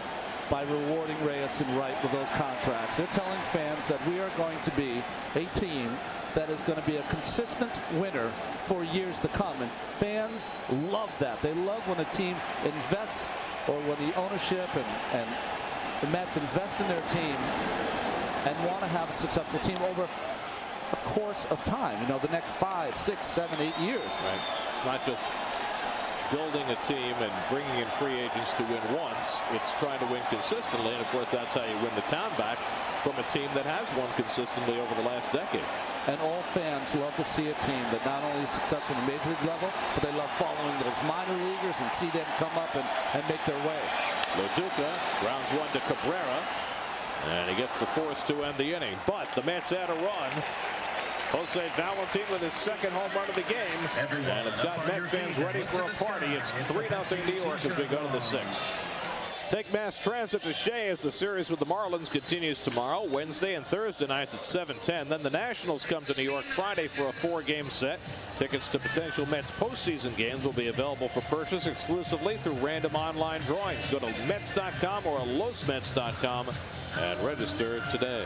by rewarding Reyes and Wright with those contracts, they're telling fans that we are going to be a team that is going to be a consistent winner for years to come. And fans love that. They love when a team invests, or when the ownership and the Mets invest in their team and want to have a successful team over a course of time. You know, the next 5, 6, 7, 8 years. Right. Not just building a team and bringing in free agents to win once. It's trying to win consistently, and of course that's how you win the town back from a team that has won consistently over the last decade. And all fans love to see a team that not only is successful at the major league level, but they love following those minor leaguers and see them come up and make their way. Loduca grounds one to Cabrera, and he gets the force to end the inning. But the Mets add a run. Jose Valentin with his second home run of the game, and it's got Met fans ready for a party. It's 3-0 New York as we go to the 6th. Take mass transit to Shea as the series with the Marlins continues tomorrow, Wednesday and Thursday nights at 7:10. Then the Nationals come to New York Friday for a 4-game set. Tickets to potential Mets postseason games will be available for purchase exclusively through random online drawings. Go to Mets.com or LosMets.com and register today.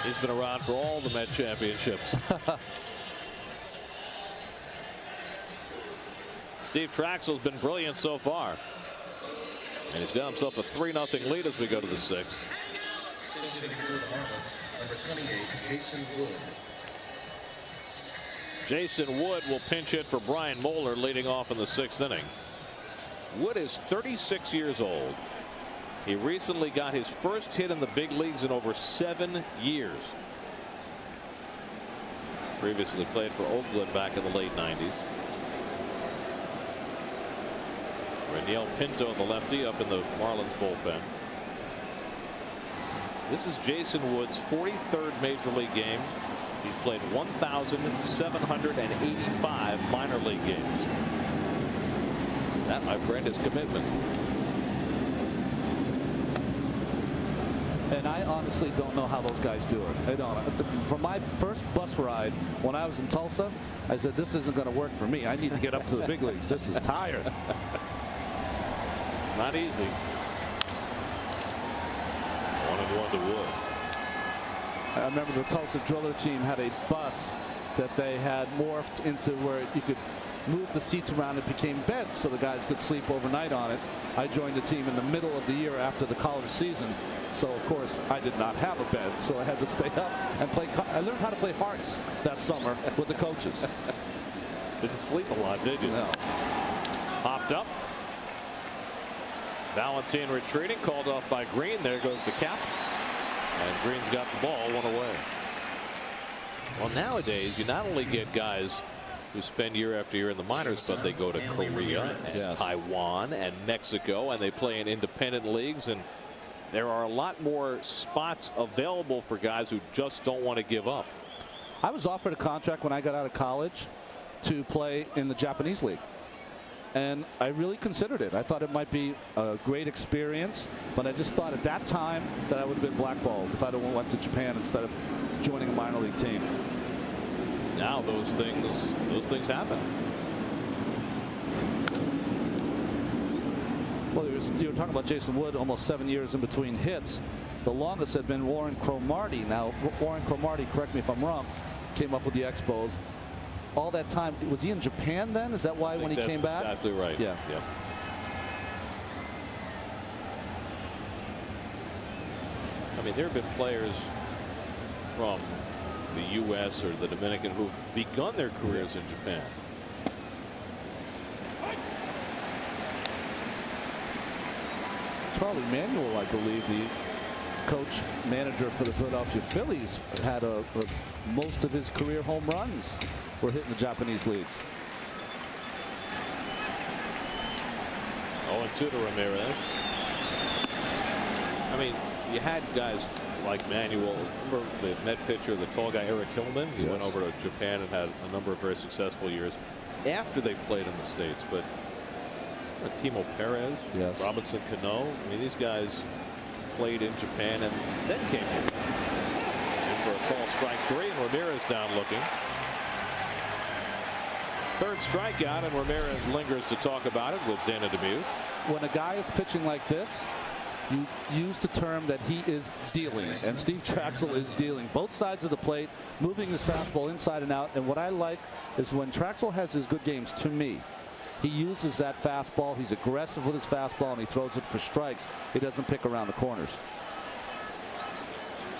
He's been around for all the Met championships. Steve Traxel's been brilliant so far. And he's got himself a 3-0 lead as we go to the 6th. Jason Wood will pinch hit for Brian Mohler leading off in the 6th inning. Wood is 36 years old. He recently got his first hit in the big leagues in over 7 years. Previously played for Oakland back in the late 90s. Reniel Pinto, the lefty, up in the Marlins bullpen. This is Jason Wood's 43rd major league game. He's played 1,785 minor league games. That, my friend, is commitment. And I honestly don't know how those guys do it. I don't. For my first bus ride when I was in Tulsa, I said, this isn't going to work for me. I need to get up to the big leagues. This is tired. It's not easy. 1-1 to Wood. I remember the Tulsa Driller team had a bus that they had morphed into where you could move the seats around. It became beds so the guys could sleep overnight on it. I joined the team in the middle of the year after the college season. So, of course, I did not have a bed, so I had to stay up and play. I learned how to play hearts that summer with the coaches. Didn't sleep a lot, did you? No. Popped up. Valentin retreating, called off by Green. There goes the cap. And Green's got the ball, one away. Well, nowadays, you not only get guys who spend year after year in the minors, but they go to Korea, and Taiwan, and Mexico, and they play in independent leagues. And there are a lot more spots available for guys who just don't want to give up. I was offered a contract when I got out of college to play in the Japanese league. And I really considered it. I thought it might be a great experience, but I just thought at that time that I would have been blackballed if I'd have went to Japan instead of joining a minor league team. Now those things happen. Well, you were talking about Jason Wood, almost 7 years in between hits. The longest had been Warren Cromartie. Now, Warren Cromartie, correct me if I'm wrong, came up with the Expos. All that time, was he in Japan then? Is that why when he came back? That's exactly right. Yeah. I mean, there have been players from the U.S. or the Dominican who've begun their careers in Japan. Charlie Manuel, I believe, the coach manager for the Philadelphia Phillies, had most of his career home runs were hit in the Japanese leagues. 0-2 to Ramirez. I mean, you had guys like Manuel, remember the Met pitcher, the tall guy Eric Hillman. He went over to Japan and had a number of very successful years after they played in the States. But Timo Perez, Robinson Cano, I mean, these guys played in Japan and then came here. And for a call, strike 3, and Ramirez down looking. Third strikeout, and Ramirez lingers to talk about it with Dana DeMuth. When a guy is pitching like this, you use the term that he is dealing, and Steve Traxel is dealing both sides of the plate, moving his fastball inside and out. And what I like is when Traxel has his good games, to me, He uses that fastball. He's aggressive with his fastball, and he throws it for strikes. He doesn't pick around the corners.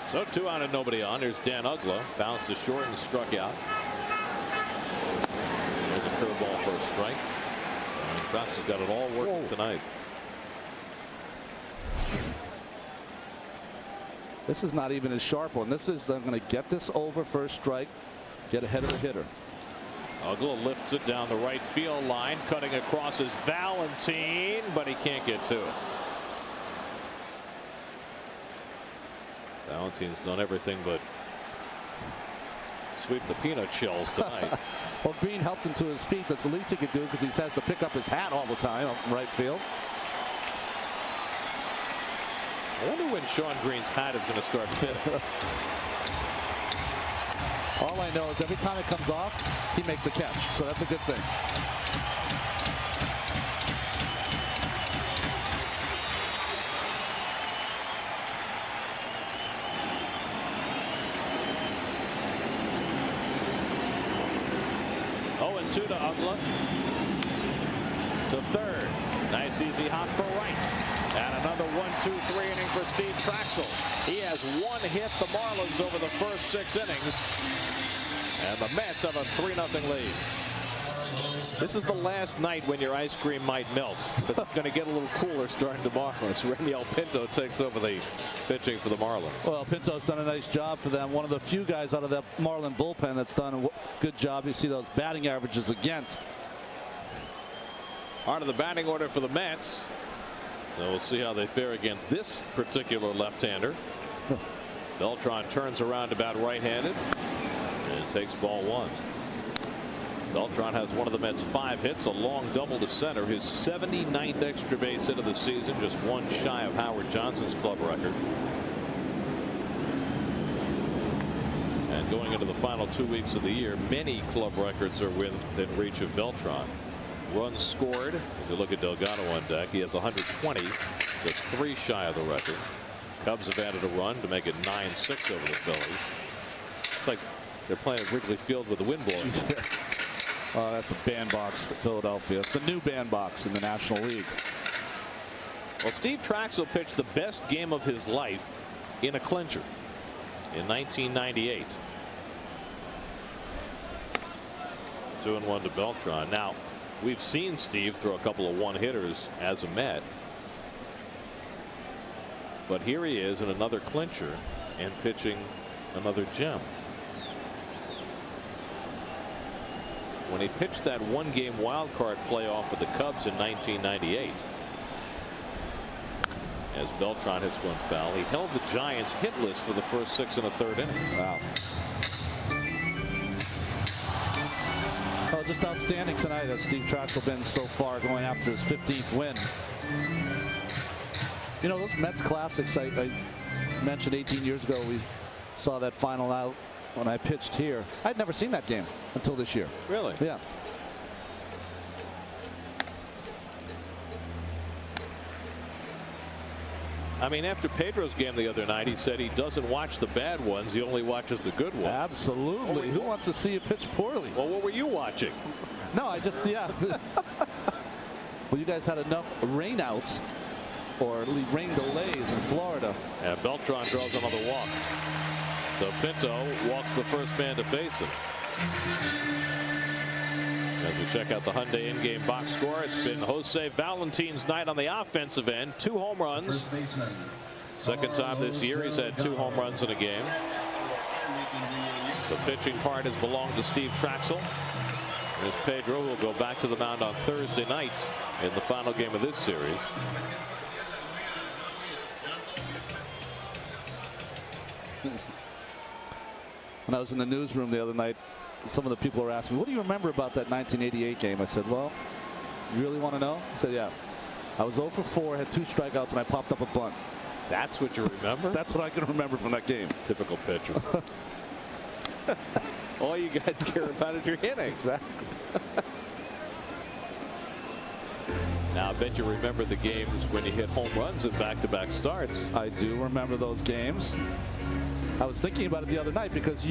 So 2 out and nobody on. Here's Dan Ugla. Bounced to short and struck out. There's a curveball for a strike. And Traxel's got it all working tonight. This is not even a sharp one. This is, I'm going to get this over for a strike, get ahead of the hitter. Ugla lifts it down the right field line. Cutting across is Valentin, but he can't get to it. Valentin's done everything but sweep the peanut shells tonight. Well, Green helped him to his feet. That's the least he could do because he has to pick up his hat all the time up in right field. I wonder when Sean Green's hat is going to start fitting. All I know is every time it comes off, he makes a catch. So that's a good thing. Two to Ugla. To third. Nice easy hop for right. And another 1-2-3 inning for Steve Traxel. He has 1 hit the Marlins over the first 6 innings. And the Mets have a 3-0 lead. This is the last night when your ice cream might melt, because it's going to get a little cooler starting tomorrow as Reniel Pinto takes over the pitching for the Marlins. Well, Pinto's done a nice job for them. One of the few guys out of that Marlin bullpen that's done a good job. You see those batting averages against. Part of the batting order for the Mets. So we'll see how they fare against this particular left-hander. Beltran turns around about right-handed and takes ball 1. Beltran has one of the Mets' 5 hits, a long double to center, his 79th extra base hit of the season, just 1 shy of Howard Johnson's club record. And going into the final 2 weeks of the year, many club records are within reach of Beltran. Runs scored. If you look at Delgado on deck, he has 120, just 3 shy of the record. Cubs have added a run to make it 9-6 over the Phillies. It's like they're playing at Wrigley Field with the wind blowing. Oh, that's a bandbox, Philadelphia. It's the new bandbox in the National League. Well, Steve Traxel pitched the best game of his life in a clincher in 1998. 2-1 to Beltran. Now, we've seen Steve throw a couple of 1-hitters as a Met. But here he is in another clincher and pitching another gem. When he pitched that 1-game wild card playoff with the Cubs in 1998. As Beltran hits one foul, he held the Giants hitless for the first 6 1/3 innings. Wow. Oh, just outstanding tonight has Steve Traxel been so far, going after his 15th win. You know, those Mets classics I mentioned 18 years ago, we saw that final out when I pitched here. I'd never seen that game until this year. Really? Yeah. I mean, after Pedro's game the other night, he said he doesn't watch the bad ones. He only watches the good ones. Absolutely. Who wants to see you pitch poorly? Well, what were you watching? No, I just, yeah. Well, you guys had enough rainouts or rain delays in Florida. And Beltran draws another walk. So Pinto walks the first man to face him. As we check out the Hyundai in-game box score, it's been Jose Valentin's night on the offensive end. 2 home runs. Second time this year he's had 2 home runs in a game. The pitching part has belonged to Steve Traxel. There's Pedro, who will go back to the mound on Thursday night in the final game of this series. When I was in the newsroom the other night, some of the people were asking me, what do you remember about that 1988 game? I said, well, you really want to know? I said, yeah. I was 0 for 4, had 2 strikeouts, and I popped up a bunt. That's what you remember? That's what I can remember from that game. Typical pitcher. All you guys care about is your hitting. Exactly. Now, I bet you remember the games when you hit home runs in back-to-back starts. I do remember those games. I was thinking about it the other night because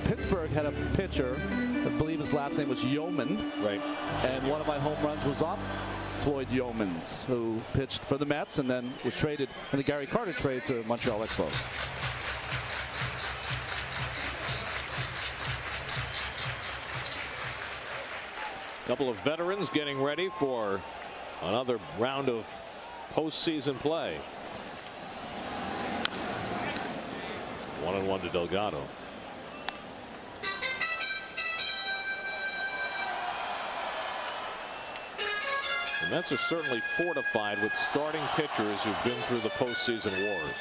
Pittsburgh had a pitcher, I believe his last name was Yeoman. Right. And one of my home runs was off Floyd Yeomans, who pitched for the Mets and then was traded in the Gary Carter trade to Montreal Expos. Couple of veterans getting ready for another round of postseason play. 1-1 to Delgado. The Mets are certainly fortified with starting pitchers who've been through the postseason wars.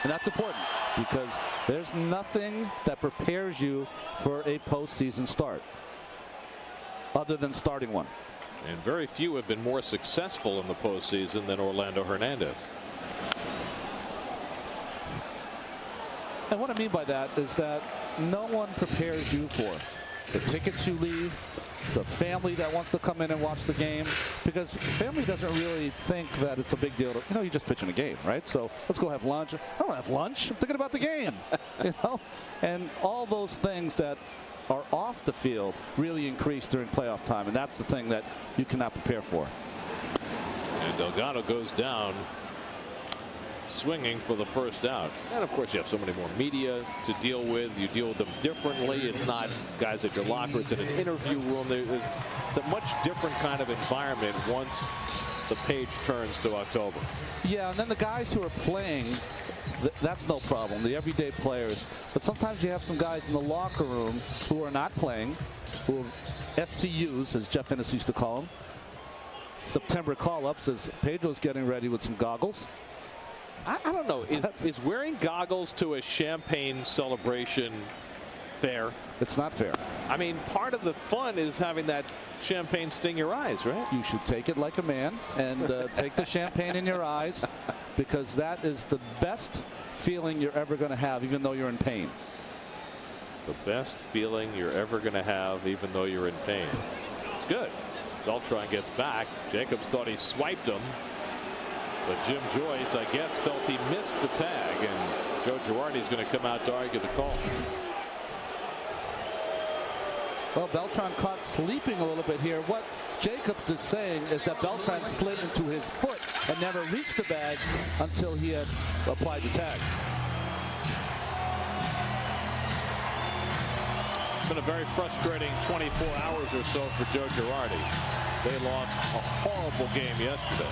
And that's important because there's nothing that prepares you for a postseason start other than starting one. And very few have been more successful in the postseason than Orlando Hernandez. And what I mean by that is that no one prepares you for the tickets you leave, the family that wants to come in and watch the game, because family doesn't really think that it's a big deal. You're just pitching a game, right? So let's go have lunch. I don't want to have lunch. I'm thinking about the game, and all those things that are off the field really increase during playoff time, and that's the thing that you cannot prepare for. And Delgado goes down swinging for the first out. And of course you have so many more media to deal with. You deal with them differently. It's not guys at your locker. It's in an interview room. There's a much different kind of environment once the page turns to October. Yeah, and then the guys who are playing, that's no problem, the everyday players. But sometimes you have some guys in the locker room who are not playing, who are SCUs, as Jeff Ennis used to call them. September call-ups as Pedro's getting ready with some goggles. I don't know. Is wearing goggles to a champagne celebration fair? It's not fair. I mean, part of the fun is having that champagne sting your eyes, right? You should take it like a man and take the champagne in your eyes, because that is the best feeling you're ever going to have, even though you're in pain. The best feeling you're ever going to have, even though you're in pain. It's good. Beltran gets back. Jacobs thought he swiped him, but Jim Joyce, I guess, felt he missed the tag, and Joe Girardi's going to come out to argue the call. Well, Beltran caught sleeping a little bit here. What Jacobs is saying is that Beltran slid into his foot and never reached the bag until he had applied the tag. It's been a very frustrating 24 hours or so for Joe Girardi. They lost a horrible game yesterday.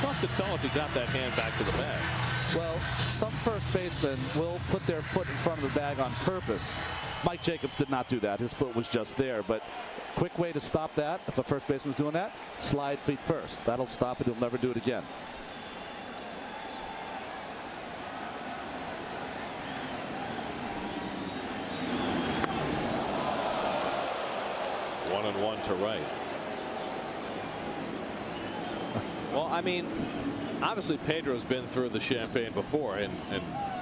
Tough to tell if he got that hand back to the bag. Well, some first basemen will put their foot in front of the bag on purpose. Mike Jacobs did not do that. His foot was just there. But quick way to stop that, if a first baseman's doing that, slide feet first. That'll stop it. He'll never do it again. One and one to right. Well, I mean, obviously Pedro's been through the champagne before and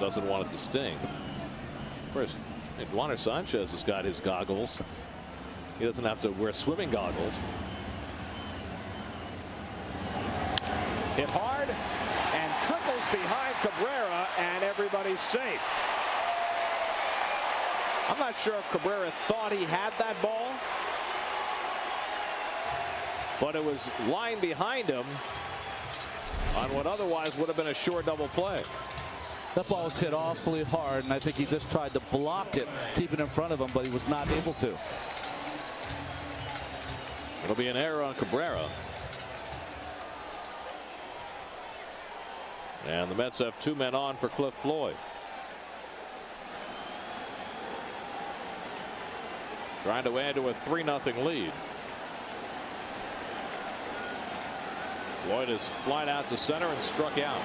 doesn't want it to sting. First, Juaner Sanchez has got his goggles. He doesn't have to wear swimming goggles. Hit hard and triples behind Cabrera, and everybody's safe. I'm not sure if Cabrera thought he had that ball, but it was lying behind him on what otherwise would have been a sure double play. That ball was hit awfully hard, and I think he just tried to block it, keep it in front of him, but he was not able to. It'll be an error on Cabrera. And the Mets have two men on for Cliff Floyd. Trying to add to a 3-0 lead. Floyd is flied out to center and struck out.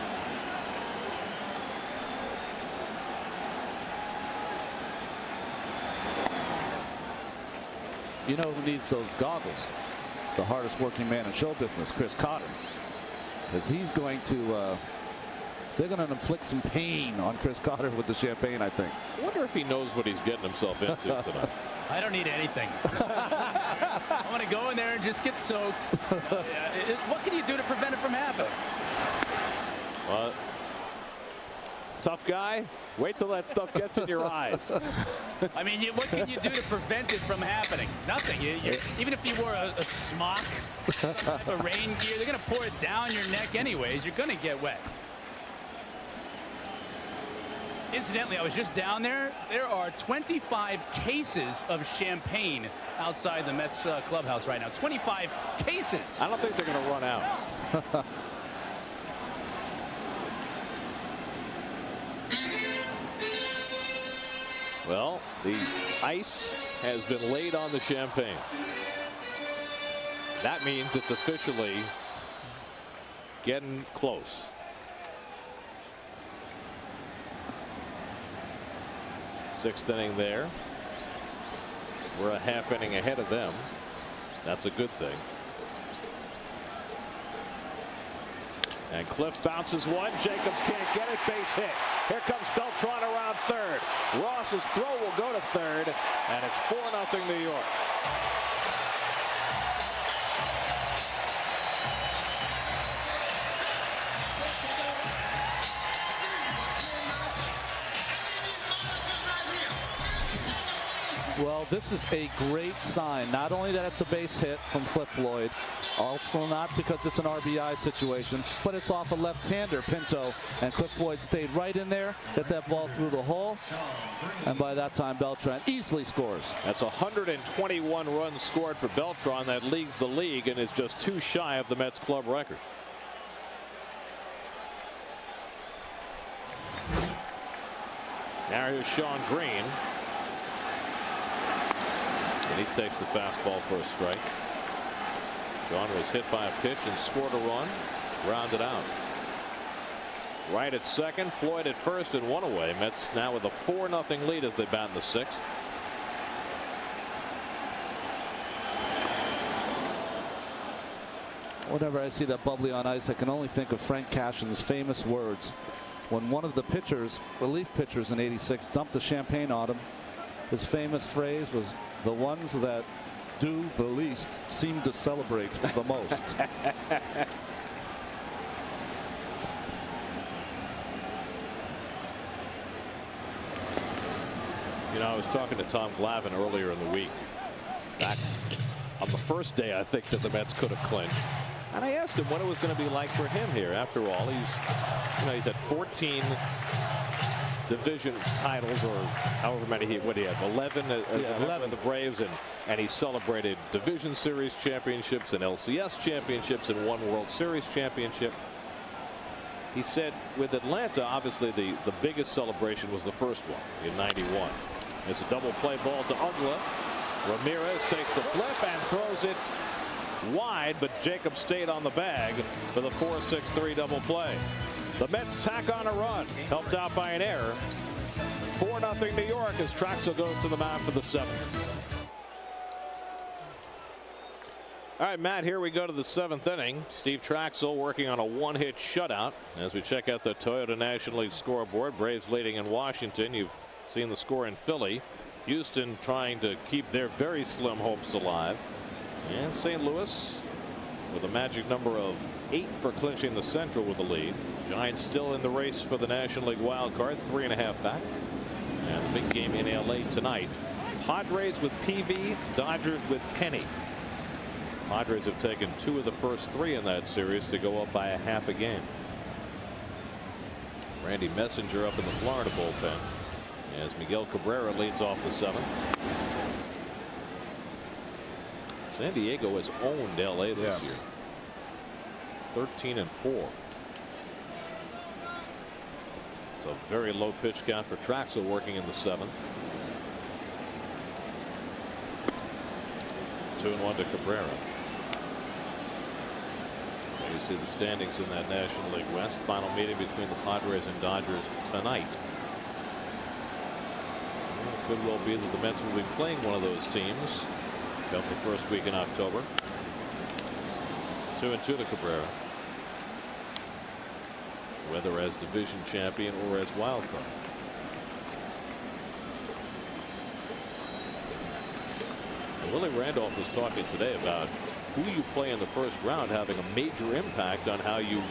You know who needs those goggles? It's the hardest working man in show business, Chris Cotter, because he's going to they're going to inflict some pain on Chris Carter with the champagne, I think. I wonder if he knows what he's getting himself into tonight. I don't need anything. I want to go in there and just get soaked. What can you do to prevent it from happening? Well, tough guy. Wait till that stuff gets in your eyes. I mean, what can you do to prevent it from happening? Nothing. Even if you wore a smock, a rain gear, they're going to pour it down your neck anyways. You're going to get wet. Incidentally, I was just down there. There are 25 cases of champagne outside the Mets clubhouse right now. 25 cases. I don't think they're going to run out. Well, the ice has been laid on the champagne. That means it's officially getting close. Sixth inning there. We're a half inning ahead of them. That's a good thing. And Cliff bounces one. Jacobs can't get it. Base hit. Here comes Beltran around third. Ross's throw will go to third, and it's 4-0 New York. Well, this is a great sign. Not only that it's a base hit from Cliff Floyd, also not because it's an RBI situation, but it's off a left-hander, Pinto, and Cliff Floyd stayed right in there, hit that ball through the hole, and by that time Beltran easily scores. That's 121 runs scored for Beltran. That leads the league and is just 2 shy of the Mets club record. Now here's Sean Green. And he takes the fastball for a strike. Sean was hit by a pitch and scored a run. Grounded out. Right at second. Floyd at first and 1 away. Mets now with a 4-0 lead as they bat in the 6th. Whenever I see that bubbly on ice, I can only think of Frank Cashin's famous words. When one of the pitchers, relief pitchers in '86, dumped the champagne on him, his famous phrase was, "The ones that do the least seem to celebrate the most." You know, I was talking to Tom Glavine earlier in the week. Back on the first day, I think, that the Mets could have clinched. And I asked him what it was going to be like for him here. After all, he's had 14 division titles, or however many he had, 11 with the Braves, and he celebrated division series championships and LCS championships and 1 World Series championship. He said with Atlanta, obviously the biggest celebration was the first one in '91. It's a double play ball to Ugla. Ramirez takes the flip and throws it wide, but Jacobs stayed on the bag for the 4-6-3 double play. The Mets tack on a run, helped out by an error. 4-0 New York as Traxel goes to the mound for the 7th. All right, Matt, here we go to the 7th inning. Steve Traxel working on a 1-hit shutout. As we check out the Toyota National League scoreboard, Braves leading in Washington. You've seen the score in Philly. Houston trying to keep their very slim hopes alive. And St. Louis with a magic number of 8 for clinching the Central with the lead. Giants still in the race for the National League wild card, 3.5 back. And the big game in LA tonight. Padres with PV, Dodgers with Penny. Padres have taken 2 of the first 3 in that series to go up by a half a game. Randy Messenger up in the Florida bullpen as Miguel Cabrera leads off the 7th. San Diego has owned LA this year. 13-4. It's a very low pitch count for Traxel working in the 7th. 2-1 to Cabrera. You see the standings in that National League West. Final meeting between the Padres and Dodgers tonight. Well, it could well be that the Mets will be playing one of those teams come the first week in October. 2-2 to Cabrera. whether as division champion or as wild card. And Willie Randolph was talking today about who you play in the first round having a major impact on how you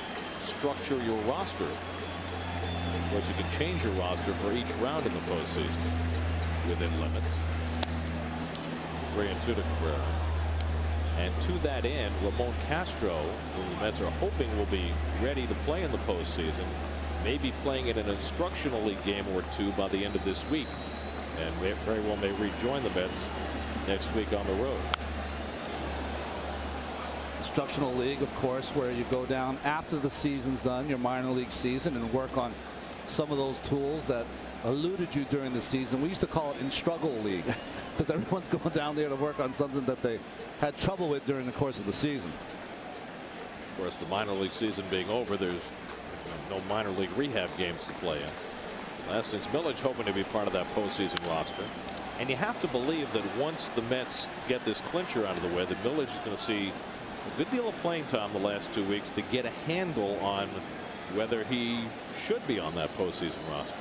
structure your roster. Of course, you can change your roster for each round in the postseason within limits. 3-2 to Cabrera. And to that end, Ramon Castro, who the Mets are hoping will be ready to play in the postseason, may be playing in an instructional league game or two by the end of this week, and very well may rejoin the Mets next week on the road. Instructional league, of course, where you go down after the season's done, your minor league season, and work on some of those tools that eluded you during the season. We used to call it in struggle league because everyone's going down there to work on something that they had trouble with during the course of the season. Of course, the minor league season being over, there's no minor league rehab games to play in. Lastings Millage hoping to be part of that postseason roster. And you have to believe that once the Mets get this clincher out of the way, that Millage is going to see a good deal of playing time the last 2 weeks to get a handle on whether he should be on that postseason roster.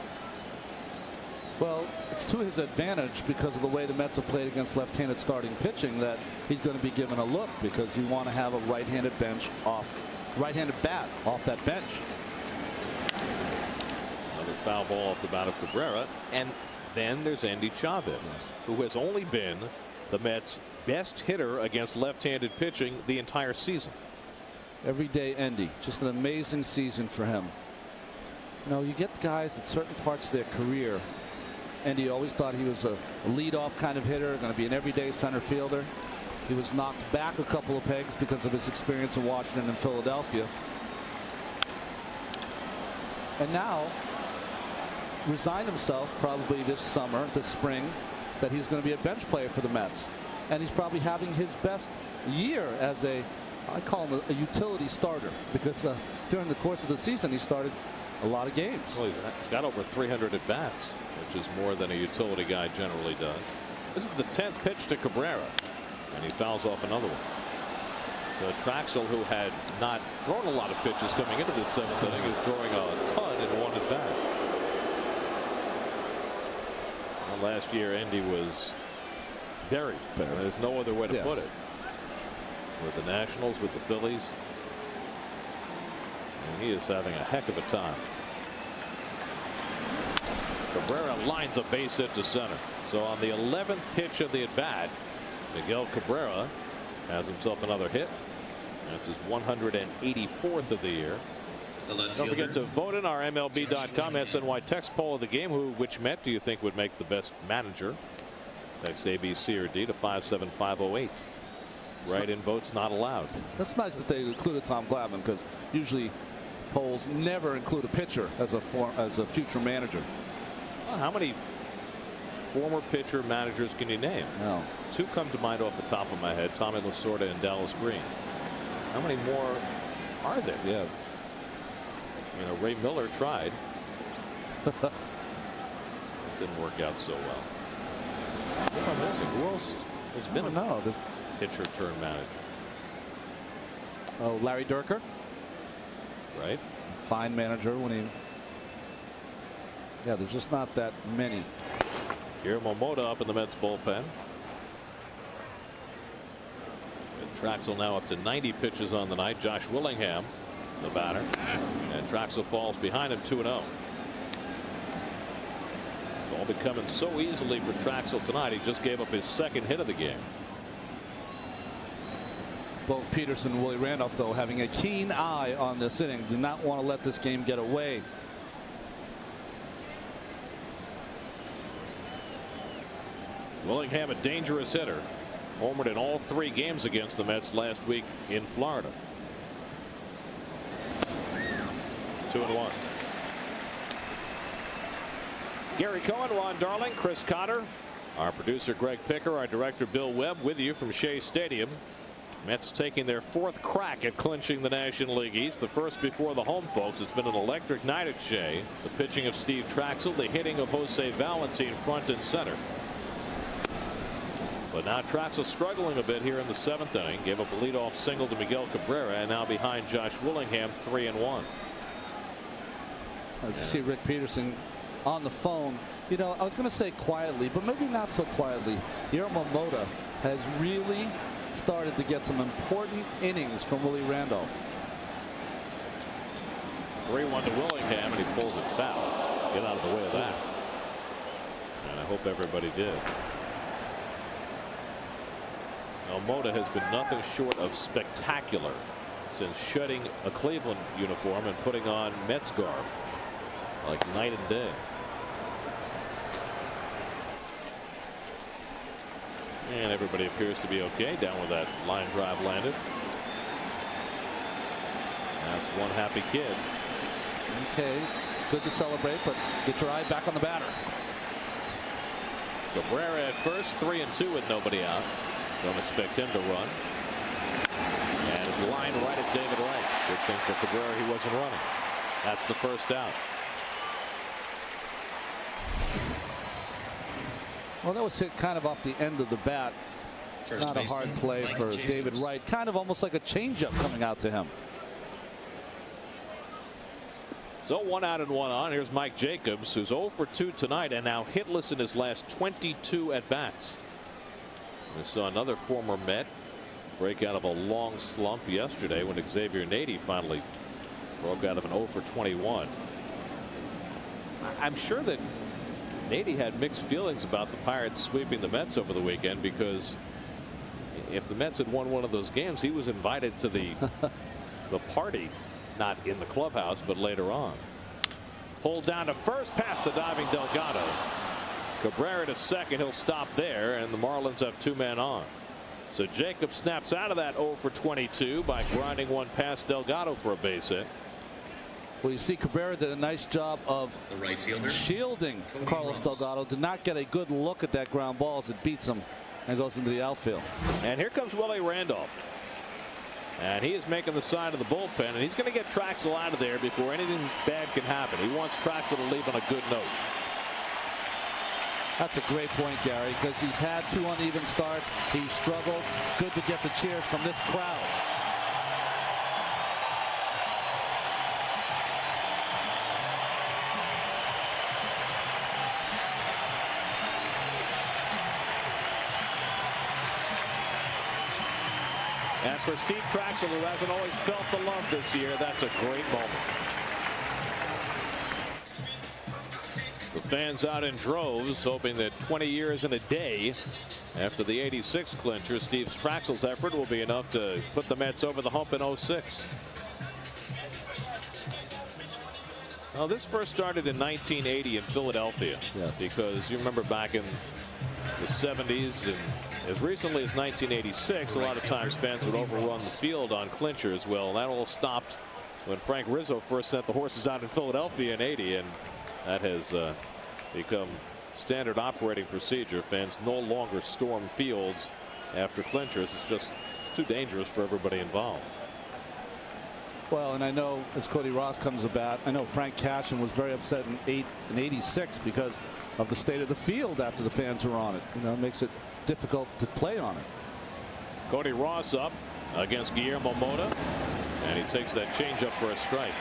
Well, it's to his advantage because of the way the Mets have played against left-handed starting pitching that he's going to be given a look, because you want to have a right-handed right-handed bat off that bench. Another foul ball off the bat of Cabrera, and then there's Andy Chavez, who has only been the Mets' best hitter against left-handed pitching the entire season. Everyday Andy, just an amazing season for him. You know, you get guys at certain parts of their career. Andy always thought he was a leadoff kind of hitter, going to be an everyday center fielder. He was knocked back a couple of pegs because of his experience in Washington and Philadelphia. And now resigned himself probably this summer, this spring, that he's going to be a bench player for the Mets. And he's probably having his best year as I call him a utility starter, because during the course of the season he started a lot of games. Well, he's got over 300 at bats, which is more than a utility guy generally does. This is the 10th pitch to Cabrera, and he fouls off another one. So Traxel, who had not thrown a lot of pitches coming into this 7th inning, is throwing a ton in one at bat. Well, last year Andy was buried. There's no other way to put it. With the Nationals, with the Phillies, and he is having a heck of a time. Cabrera lines a base hit to center. So on the 11th pitch of the at bat, Miguel Cabrera has himself another hit. That's his 184th of the year. Don't forget to vote in our MLB.com SNY text poll of the game. Which Met do you think would make the best manager? Text A, B, C, or D to 57508. Write-in votes not allowed. That's nice that they included Tom Glavine, because usually polls never include a pitcher as a future manager. Well, how many former pitcher managers can you name? No. Two come to mind off the top of my head: Tommy Lasorda and Dallas Green. How many more are there? Yeah. You know, Ray Miller tried. It didn't work out so well. What am I missing? Who else has been a pitcher turned manager? Oh, Larry Durker. Right. Fine manager when he. Yeah, there's just not that many. Here, Momoda up in the Mets bullpen. With Traxel now up to 90 pitches on the night. Josh Willingham, the batter, and Traxel falls behind him 2-0. It's all been coming so easily for Traxel tonight. He just gave up his second hit of the game. Both Peterson and Willie Randolph, though, having a keen eye on this inning, do not want to let this game get away. Willingham, a dangerous hitter, homered in all 3 games against the Mets last week in Florida. 2-1. Gary Cohen, Ron Darling, Chris Cotter, our producer Greg Picker, our director Bill Webb, with you from Shea Stadium. Mets taking their 4th crack at clinching the National League East, the first before the home folks. It's been an electric night at Shea. The pitching of Steve Traxel, the hitting of Jose Valentine front and center. But now Traxel struggling a bit here in the 7th inning. Gave up a leadoff single to Miguel Cabrera, and now behind Josh Willingham, 3-1. As you see Rick Peterson on the phone. You know, I was going to say quietly, but maybe not so quietly. Guillermo Mota has really started to get some important innings from Willie Randolph. 3-1 to Willingham, and he pulls it foul. Get out of the way of that. And I hope everybody did. Now, Mota has been nothing short of spectacular since shedding a Cleveland uniform and putting on Mets garb like night and day. And everybody appears to be okay down with that line drive landed. That's one happy kid. Okay, it's good to celebrate, but get your eye back on the batter. Cabrera at first, 3-2 with nobody out. Don't expect him to run. And it's lined right at David Wright. Good thing for Cabrera he wasn't running. That's the first out. Well, that was hit kind of off the end of the bat. First Not a hard baseman, play Mike for Jacobs. David Wright. Kind of almost like a changeup coming out to him. So 1 out and 1 on. Here's Mike Jacobs, who's 0 for 2 tonight and now hitless in his last 22 at bats. We saw another former Met break out of a long slump yesterday when Xavier Nady finally broke out of an 0 for 21. I'm sure that Nady had mixed feelings about the Pirates sweeping the Mets over the weekend, because if the Mets had won one of those games, he was invited to the party, not in the clubhouse, but later on. Pulled down to first past the diving Delgado. Cabrera to second. He'll stop there, and the Marlins have 2 men on. So Jacob snaps out of that 0 for 22 by grinding one past Delgado for a base hit. Well, you see Cabrera did a nice job of The right fielder, shielding Cody Carlos Ross. Delgado. Did not get a good look at that ground ball as it beats him and goes into the outfield. And here comes Willie Randolph. And he is making the side of the bullpen, and he's going to get Traxel out of there before anything bad can happen. He wants Traxel to leave on a good note. That's a great point, Gary, because he's had 2 uneven starts. He struggled. Good to get the cheers from this crowd. And for Steve Traxel, who hasn't always felt the love this year, that's a great moment. The fans out in droves, hoping that 20 years and a day after the '86 clincher, Steve Traxel's effort will be enough to put the Mets over the hump in '06. Well, this first started in 1980 in Philadelphia. Yes. Because you remember back in the 70s and as recently as 1986, a lot of times fans would overrun the field on clinchers. Well, that all stopped when Frank Rizzo first sent the horses out in Philadelphia in '80, and that has become standard operating procedure. Fans no longer storm fields after clinchers. It's too dangerous for everybody involved. Well, and I know as Cody Ross comes to bat, I know Frank Cashin was very upset in '86 because of the state of the field after the fans are on it. You know, it makes it difficult to play on it. Cody Ross up against Guillermo Mota, and he takes that changeup for a strike.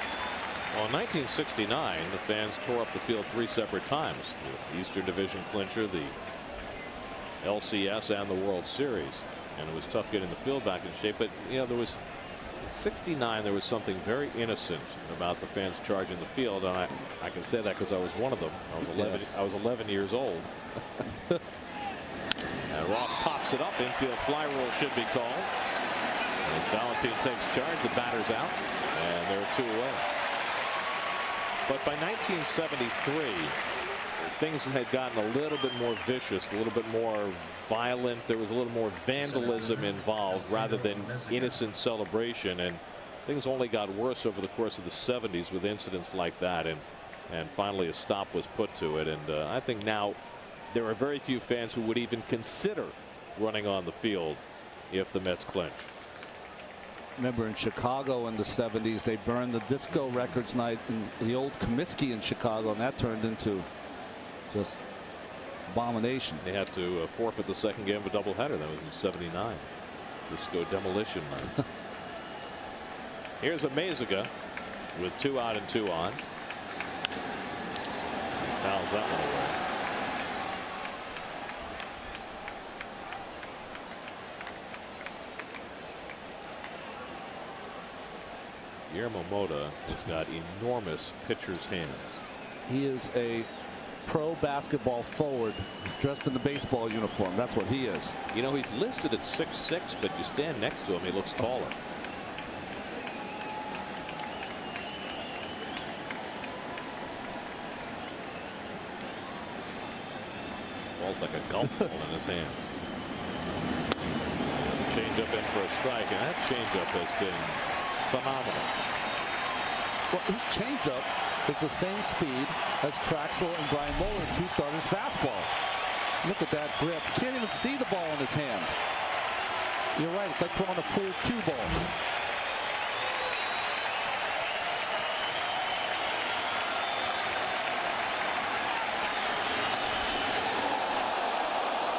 Well, in 1969, the fans tore up the field 3 separate times: the Eastern Division clincher, the LCS, and the World Series. And it was tough getting the field back in shape. But you know, in '69 there was something very innocent about the fans charging the field, and I can say that because I was one of them. I was 11 years old. And Ross pops it up. Infield fly rule should be called. As Valentine takes charge, the batter's out, and there are 2 away. But by 1973, things had gotten a little bit more vicious, a little bit more violent. There was a little more vandalism involved rather than innocent celebration, and things only got worse over the course of the 70s with incidents like that, and finally a stop was put to it. And I think now there are very few fans who would even consider running on the field if the Mets clinch. Remember in Chicago in the 70s, they burned the disco records night in the old Comiskey in Chicago, and that turned into just abomination. They had to forfeit the second game of a doubleheader. That was in '79. Disco demolition night. Here's Amezaga with 2 out and 2 on. Fouls that one away. Guillermo Mota has got enormous pitcher's hands. He is a pro basketball forward dressed in the baseball uniform. That's what he is. You know, he's listed at 6'6", but you stand next to him, he looks taller. Ball's like a golf ball in his hands. Change up in for a strike, and that change up has been phenomenal. Well, his changeup is the same speed as Traxel and Brian Mohler, two starters fastball. Look at that grip. You can't even see the ball in his hand. You're right. It's like throwing a pool cue ball.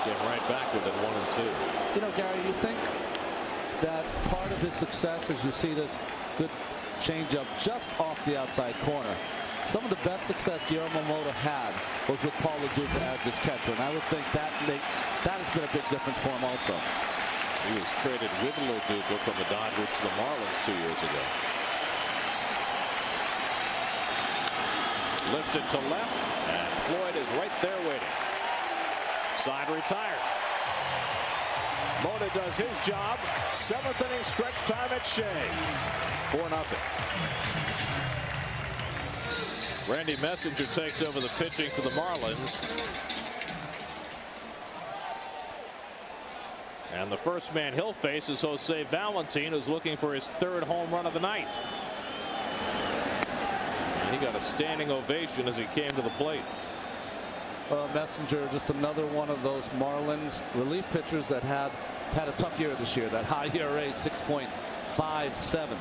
Getting right back with it, 1 and 2. You know, Gary, you think that part of his success is you see this good changeup just off the outside corner. Some of the best success Guillermo Mota had was with Paul LaDuca as his catcher, and I would think that has been a big difference for him also. He was traded with LaDuca from the Dodgers to the Marlins 2 years ago. Lifted to left, and Floyd is right there waiting. Side retired. Mota does his job. 7th inning stretch time at Shea. 4-0. Randy Messenger takes over the pitching for the Marlins. And the first man he'll face is Jose Valentin, who's looking for his 3rd home run of the night. And he got a standing ovation as he came to the plate. Messenger, just another one of those Marlins relief pitchers that had a tough year this year. That high ERA, 6.57.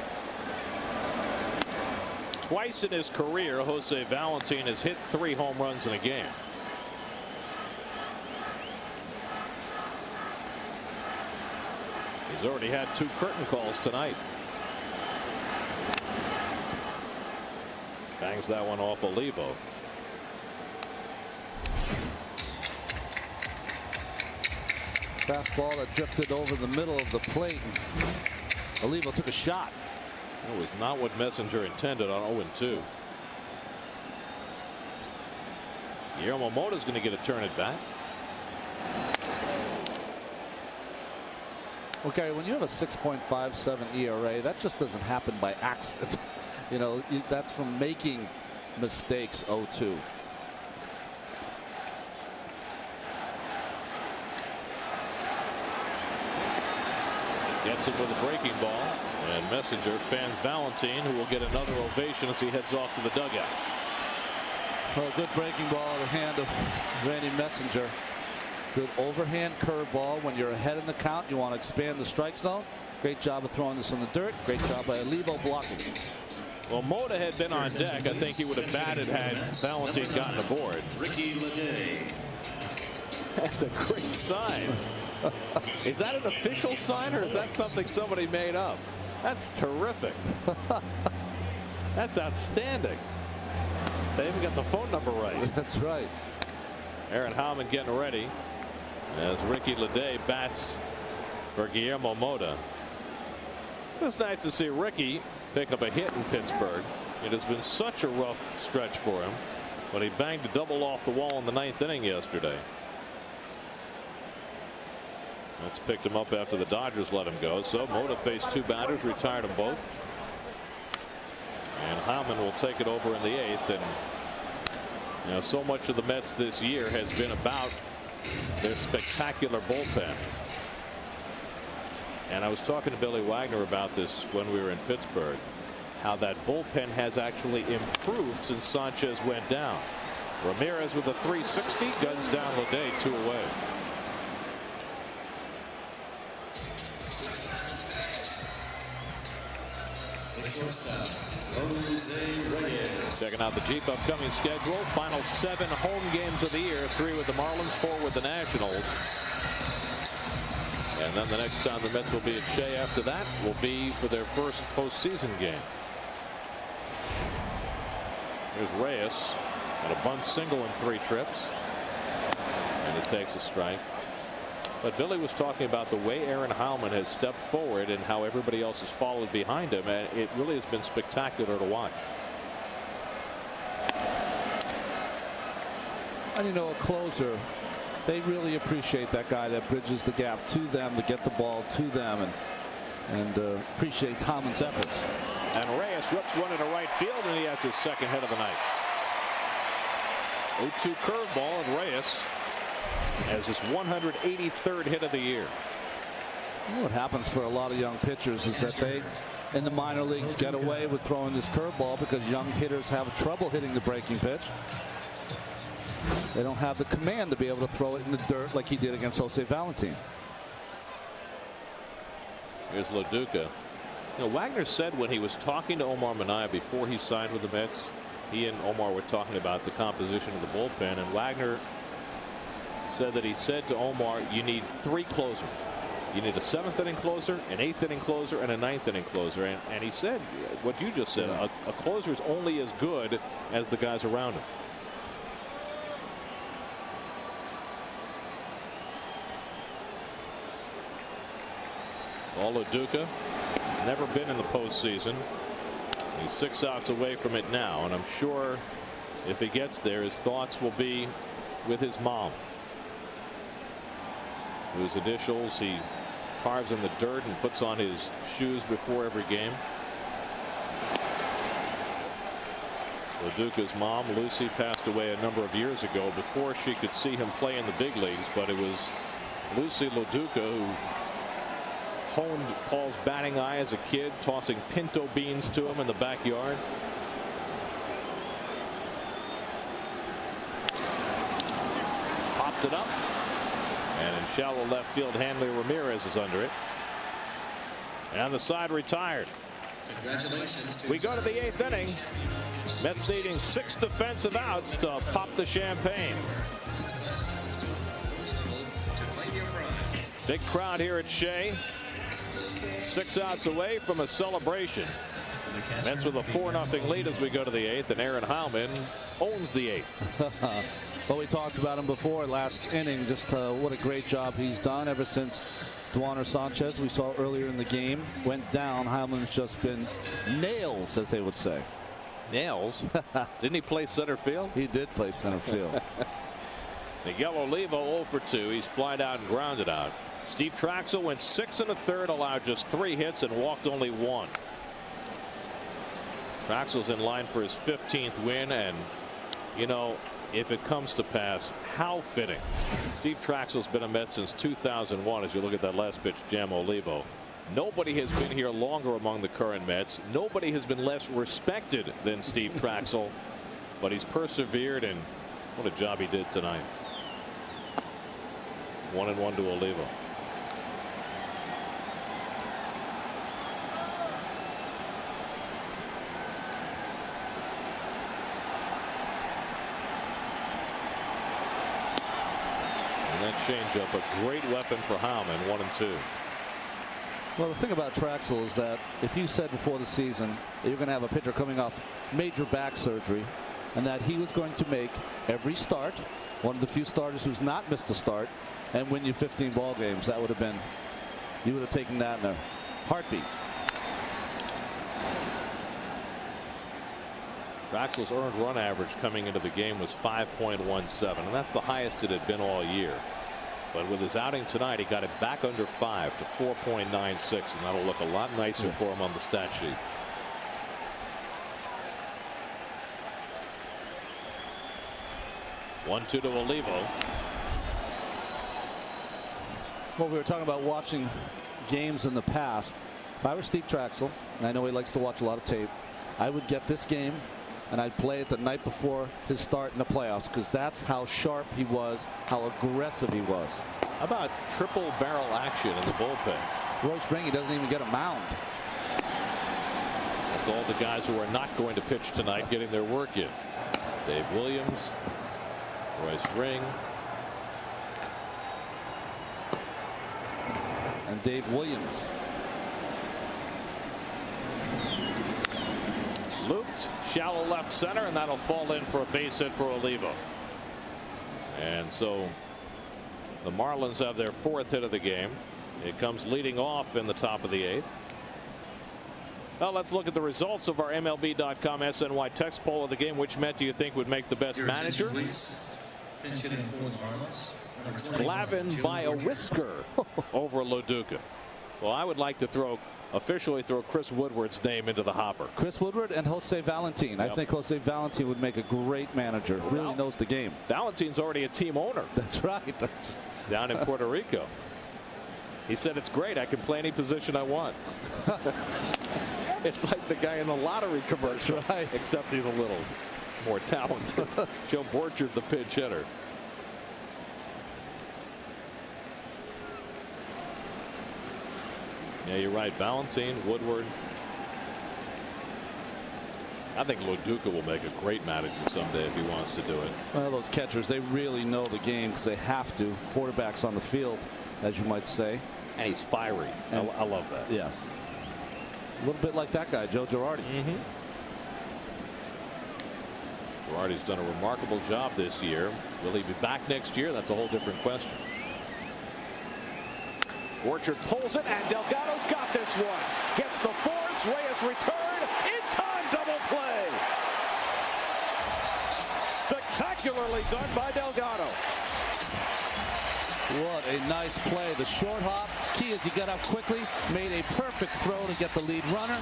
Twice in his career, Jose Valentin has hit 3 home runs in a game. He's already had 2 curtain calls tonight. Bangs that one off Olivo. Fastball that drifted over the middle of the plate. Olivo took a shot. That was not what Messenger intended on 0-2. Guillermo Mota's going to get a turn at bat. Okay, when you have a 6.57 ERA, that just doesn't happen by accident. You know, that's from making mistakes. 0-2. Gets it with a breaking ball, and Messenger fans Valentine, who will get another ovation as he heads off to the dugout. Well, good breaking ball in the hand of Randy Messenger. Good overhand curveball. When you're ahead in the count, you want to expand the strike zone. Great job of throwing this in the dirt. Great job by Olivo blocking. Well, Mota had been on deck. I think he would have batted had Valentine gotten aboard. Ricky Leday. That's a great sign. Is that an official sign, or is that something somebody made up? That's terrific. That's outstanding. They even got the phone number right. That's right. Aaron Howman getting ready as Ricky Leday bats for Guillermo Mota. It's nice to see Ricky pick up a hit in Pittsburgh. It has been such a rough stretch for him, but he banged a double off the wall in the 9th inning yesterday. That's picked him up after the Dodgers let him go. So Mota faced 2 batters, retired them both. And Howman will take it over in the 8th. And you know, so much of the Mets this year has been about their spectacular bullpen. And I was talking to Billy Wagner about this when we were in Pittsburgh, how that bullpen has actually improved since Sanchez went down. Ramirez with a 360 guns down Leday 2 away. Checking out the Jeep upcoming schedule. Final 7 home games of the year. 3 with the Marlins, 4 with the Nationals. And then the next time the Mets will be at Shea after that will be for their first postseason game. Here's Reyes. And a bunt single in 3 trips. And he takes a strike. But Billy was talking about the way Aaron Heilman has stepped forward and how everybody else has followed behind him, and it really has been spectacular to watch. And you know, a closer, they really appreciate that guy that bridges the gap to them to get the ball to them, and appreciates Heilman's efforts. And Reyes rips one into right field, and he has his 2nd hit of the night. 0-2 curveball, and Reyes has his 183rd hit of the year. You know what happens for a lot of young pitchers is that they, in the minor leagues, get away with throwing this curveball because young hitters have trouble hitting the breaking pitch. They don't have the command to be able to throw it in the dirt like he did against Jose Valentin. Here's Loduca. You know, Wagner said when he was talking to Omar Minaya before he signed with the Mets, he and Omar were talking about the composition of the bullpen, and Wagner said that he said to Omar, you need 3 closers. You need a 7th inning closer, an 8th inning closer, and a 9th inning closer. And he said what you just said, a closer is only as good as the guys around him. Loduca has never been in the postseason. He's 6 outs away from it now, and I'm sure if he gets there, his thoughts will be with his mom, whose initials he carves in the dirt and puts on his shoes before every game. Loduca's mom, Lucy, passed away a number of years ago before she could see him play in the big leagues, but it was Lucy Loduca who honed Paul's batting eye as a kid, tossing pinto beans to him in the backyard. Popped it up, and in shallow left field, Hanley Ramirez is under it, and the side retired. Congratulations. We go to the 8th inning. Mets needing 6 defensive outs to pop the champagne. Big crowd here at Shea. 6 outs away from a celebration. Mets with a 4-0 lead as we go to the 8th, and Aaron Heilman owns the 8th. Well, we talked about him before last inning, just what a great job he's done ever since Duaner Sanchez, we saw earlier in the game, went down. Heilman's just been nails, as they would say. Nails? Didn't he play center field? He did play center field. Miguel Olivo 0 for 2. He's flied out and grounded out. Steve Traxel went 6 1/3, allowed just 3 hits and walked only 1. Traxel's in line for his 15th win, and you know, if it comes to pass, how fitting. Steve Traxel's been a Met since 2001. As you look at that last pitch, jam Olivo. Nobody has been here longer among the current Mets. Nobody has been less respected than Steve Traxel, but he's persevered, and what a job he did tonight. 1-1 to Olivo. And that changeup, a great weapon for Heilman, 1-2. Well, the thing about Traxel is that if you said before the season that you're going to have a pitcher coming off major back surgery and that he was going to make every start, one of the few starters who's not missed a start, and win you 15 ball games, that would have been, you would have taken that in a heartbeat. Traxel's earned run average coming into the game was 5.17, and that's the highest it had been all year. But with his outing tonight, he got it back under 5 to 4.96, and that'll look a lot nicer for him on the stat sheet. One-two to Olivo. Well, we were talking about watching games in the past. If I were Steve Traxel, and I know he likes to watch a lot of tape, I would get this game and I'd play it the night before his start in the playoffs, because that's how sharp he was, how aggressive he was. How about triple barrel action in the bullpen? Royce Ringy doesn't even get a mound. That's all the guys who are not going to pitch tonight getting their work in. Dave Williams, Royce Ring, and Dave Williams. Looped, shallow left center, and that'll fall in for a base hit for Olivo. And so the Marlins have their 4th hit of the game. It comes leading off in the top of the 8th. Well, let's look at the results of our MLB.com SNY text poll of the game. Which Met do you think would make the best manager? Glavin by a whisker over Loduca. Well, I would like to officially throw Chris Woodward's name into the hopper. Chris Woodward and Jose Valentin. Yep. I think Jose Valentin would make a great manager. Really knows the game. Valentin's already a team owner. That's right. Down in Puerto Rico. He said, it's great. I can play any position I want. It's like the guy in the lottery commercial. Right. Except he's a little more talented. Joe Borchard, the pinch hitter. Yeah, you're right. Valentine, Woodward. I think Loduca will make a great manager someday if he wants to do it. Well, those catchers, they really know the game because they have to. Quarterbacks on the field, as you might say. And he's fiery. I love that. Yes. A little bit like that guy, Joe Girardi. Girardi's done a remarkable job this year. Will he be back next year? That's a whole different question. Borchard pulls it, and Delgado's got this one. Gets the force. Reyes return. In time, double play. Spectacularly done by Delgado. What a nice play. The short hop. Key is he got up quickly, made a perfect throw to get the lead runner,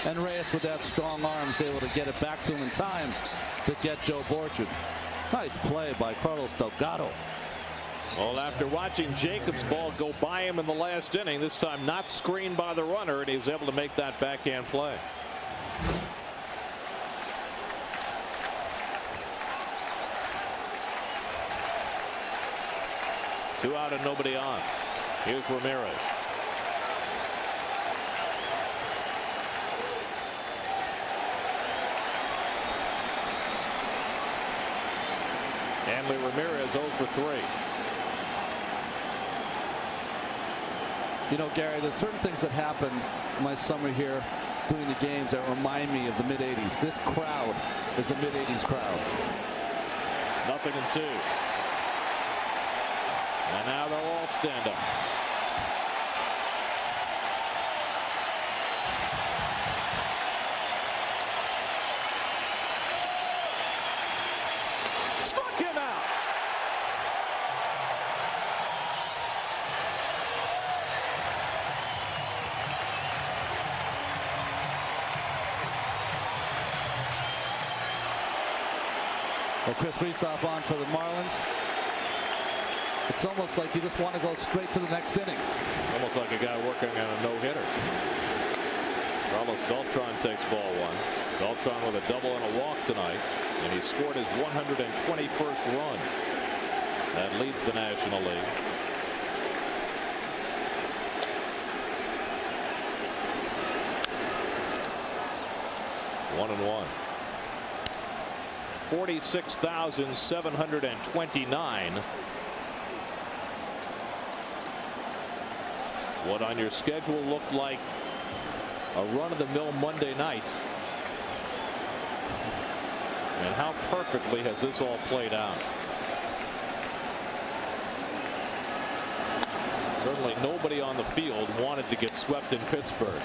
and Reyes with that strong arm is able to get it back to him in time to get Joe Borchard. Nice play by Carlos Delgado. Well, after watching Jacobs' ball go by him in the last inning, this time not screened by the runner, and he was able to make that backhand play. Two out and nobody on. Here's Ramirez. Hanley Ramirez 0 for 3. You know, Gary, there's certain things that happen my summer here doing the games that remind me of the mid-'80s. This crowd is a mid-'80s crowd. 0-2. And now they'll all stand up. Struck him out. Well, Chris Reyes on for the Marlins. It's almost like you just want to go straight to the next inning. Almost like a guy working on a no-hitter. Carlos Beltran takes ball 1. Beltran with a double and a walk tonight, and he scored his 121st run. That leads the National League. One and one. 46,729. What on your schedule looked like a run-of-the-mill Monday night. And how perfectly has this all played out? Certainly nobody on the field wanted to get swept in Pittsburgh.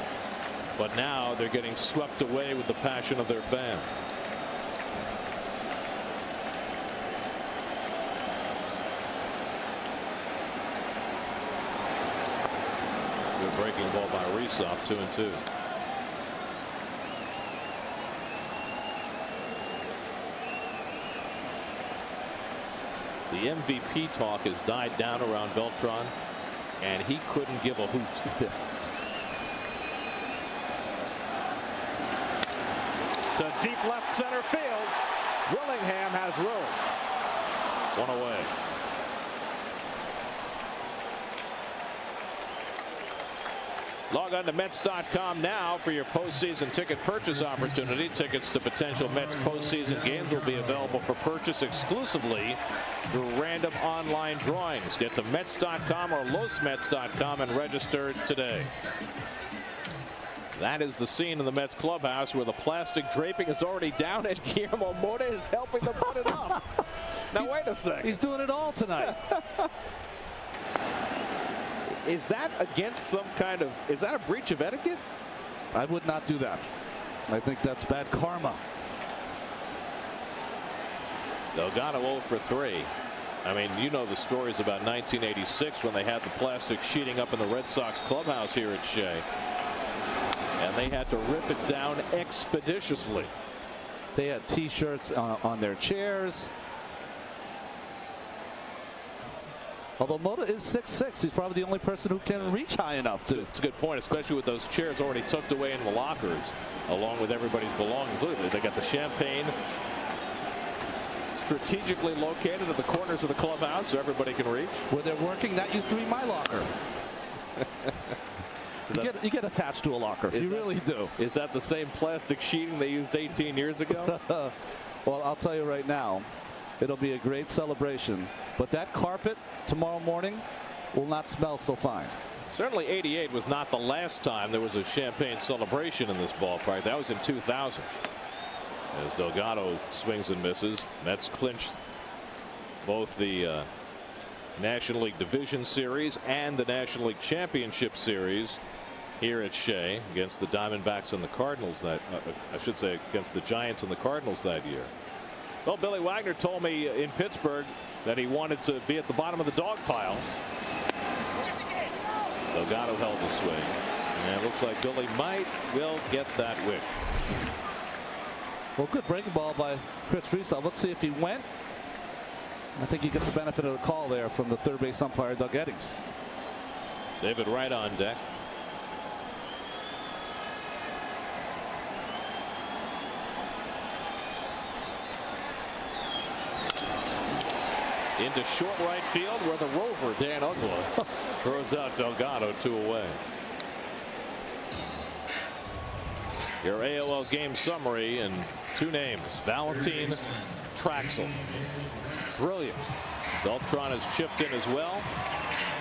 But now they're getting swept away with the passion of their fans. Breaking ball by Reyes, 2-2. The MVP talk has died down around Beltran, and he couldn't give a hoot. To deep left center field. Willingham has room. One away. Log on to Mets.com now for your postseason ticket purchase opportunity. Tickets to potential Mets postseason games will be available for purchase exclusively through random online drawings. Get to Mets.com or LosMets.com and register today. That is the scene in the Mets clubhouse where the plastic draping is already down and Guillermo Mota is helping them put it up. Now wait a second. He's doing it all tonight. Is that against some kind of, is that a breach of etiquette? I would not do that. I think that's bad karma. Delgado 0 for 3. I mean, you know the stories about 1986 when they had the plastic sheeting up in the Red Sox clubhouse here at Shea. And they had to rip it down expeditiously. They had T-shirts on their chairs. Although Mota is 6'6", he's probably the only person who can reach high enough to. It's a good point, especially with those chairs already tucked away in the lockers, along with everybody's belongings. Look, they got the champagne strategically located at the corners of the clubhouse so everybody can reach. Where they're working, that used to be my locker. You get attached to a locker. You really do. Is that the same plastic sheeting they used 18 years ago? Well, I'll tell you right now, it'll be a great celebration. But that carpet tomorrow morning will not smell so fine. Certainly 88 was not the last time there was a champagne celebration in this ballpark. That was in 2000. As Delgado swings and misses. Mets clinch both the National League Division Series and the National League Championship Series here at Shea against the Diamondbacks and the Cardinals that I should say against the Giants and the Cardinals that year. Well, Billy Wagner told me in Pittsburgh that he wanted to be at the bottom of the dog pile. Delgado held the swing, and it looks like Billy will get that wish. Well, good breaking ball by Chris Friesel. Let's see if he went. I think he got the benefit of the call there from the third base umpire, Doug Eddings. David Wright on deck. Into short right field where the rover Dan Uggla throws out Delgado 2 away. Your AOL game summary and 2 names, Valentin, Traxel. Brilliant. Beltran has chipped in as well,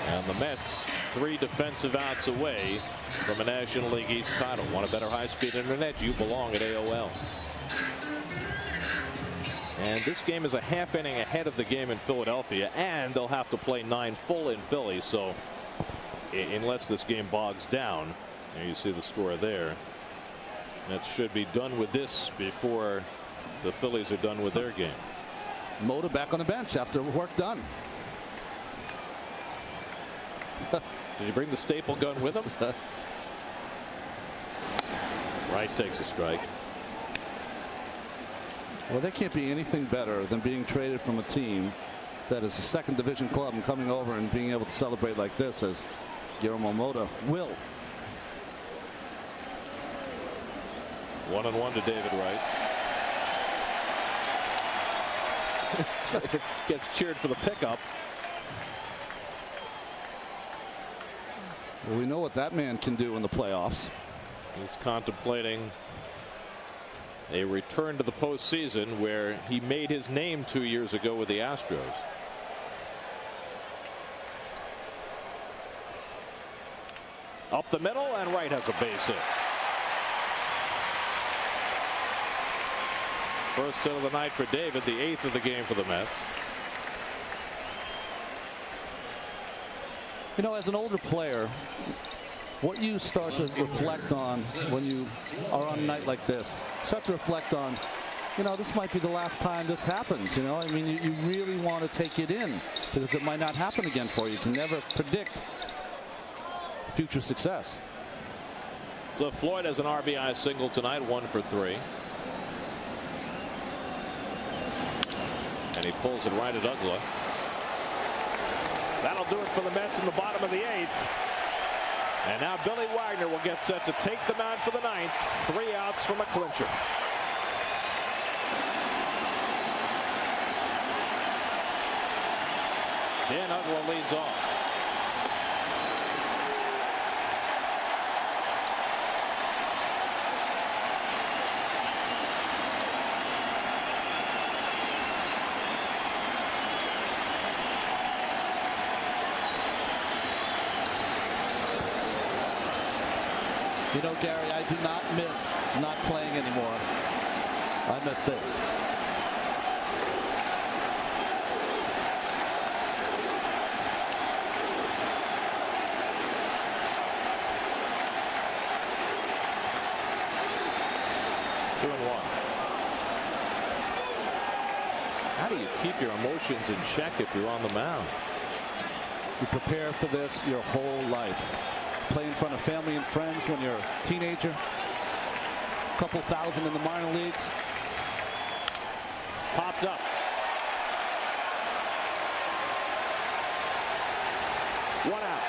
and the Mets 3 defensive outs away from a National League East title. Want a better high-speed internet? You belong at AOL. And this game is a half inning ahead of the game in Philadelphia, and they'll have to play 9 full in Philly. So unless this game bogs down, and you see the score there, Mets should be done with this before the Phillies are done with their game. Mota back on the bench after work done. Did he bring the staple gun with him? Wright takes a strike. Well, there can't be anything better than being traded from a team that is a second division club and coming over and being able to celebrate like this as Guillermo Mota will. 1-1 to David Wright. Gets cheered for the pickup. Well, we know what that man can do in the playoffs. He's contemplating a return to the postseason where he made his name 2 years ago with the Astros. Up the middle, and Wright has a base hit. First hit of the night for David, the 8th of the game for the Mets. You know, as an older player, what you start to reflect on when you are on a night like this, start to reflect on, you know, this might be the last time this happens. You know, I mean, you really want to take it in because it might not happen again for you. You can never predict future success. So Floyd has an RBI single tonight, 1 for 3. And he pulls it right at Uggla. That'll do it for the Mets in the bottom of the 8th. And now Billy Wagner will get set to take the mound for the 9th. 3 outs from a clincher. Dan Uggla leads off. You know, Gary, I do not miss not playing anymore. I miss this. How do you keep your emotions in check if you're on the mound? You prepare for this your whole life. Play in front of family and friends when you're a teenager. A couple thousand in the minor leagues. Popped up. One out.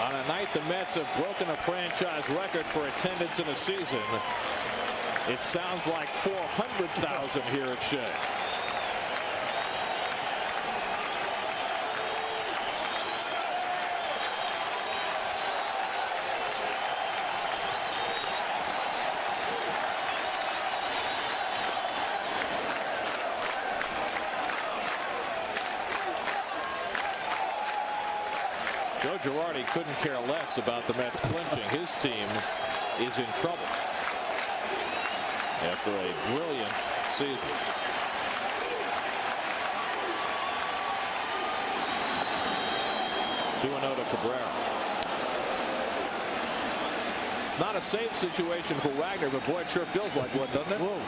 On a night the Mets have broken a franchise record for attendance in a season, it sounds like 400,000 here at Shea. Joe Girardi couldn't care less about the Mets clinching. His team is in trouble after a brilliant season. Two-0 to Cabrera. It's not a safe situation for Wagner, but boy, it sure feels like one, doesn't it? Whoa.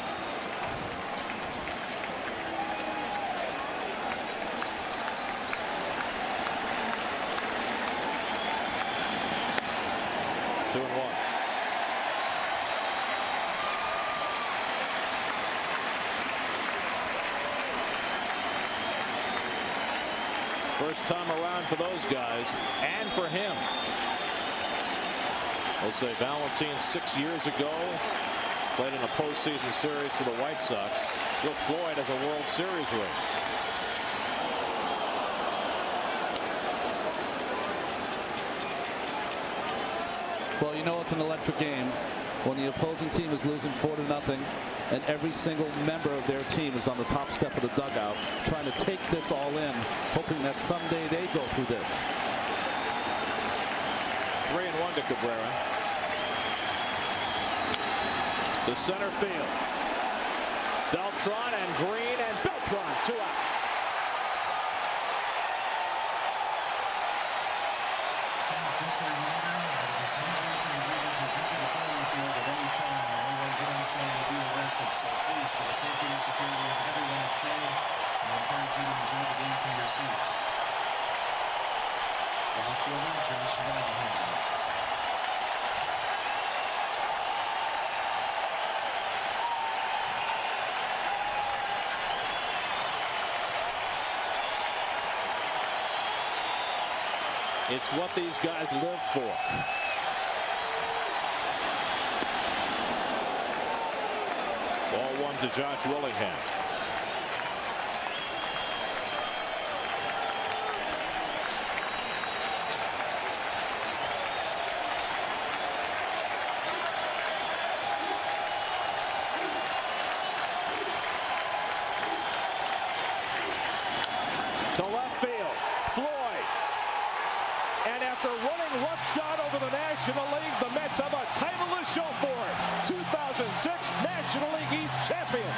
First time around for those guys and for him. We'll say Valentine 6 years ago played in a postseason series for the White Sox. Joe Floyd has a World Series ring. Well, you know it's an electric game when the opposing team is losing 4-0 and every single member of their team is on the top step of the dugout trying to take this all in, hoping that someday they go through this. 3-1 to Cabrera. To center field. Beltran and Green and Beltran, 2 out. Just a reminder that it is dangerous and illegal to enter the bowling field at any time. Anyone doing so will be arrested. So please, for the safety and security of everyone at Shea, I encourage you to enjoy the game from your seats. The outfielder, Josh Willingham. It's what these guys live for. Ball 1 to Josh Willingham. To left field. Floyd. And after running roughshod over the National League, the Mets have a title to show for it. 2006 National League East champions.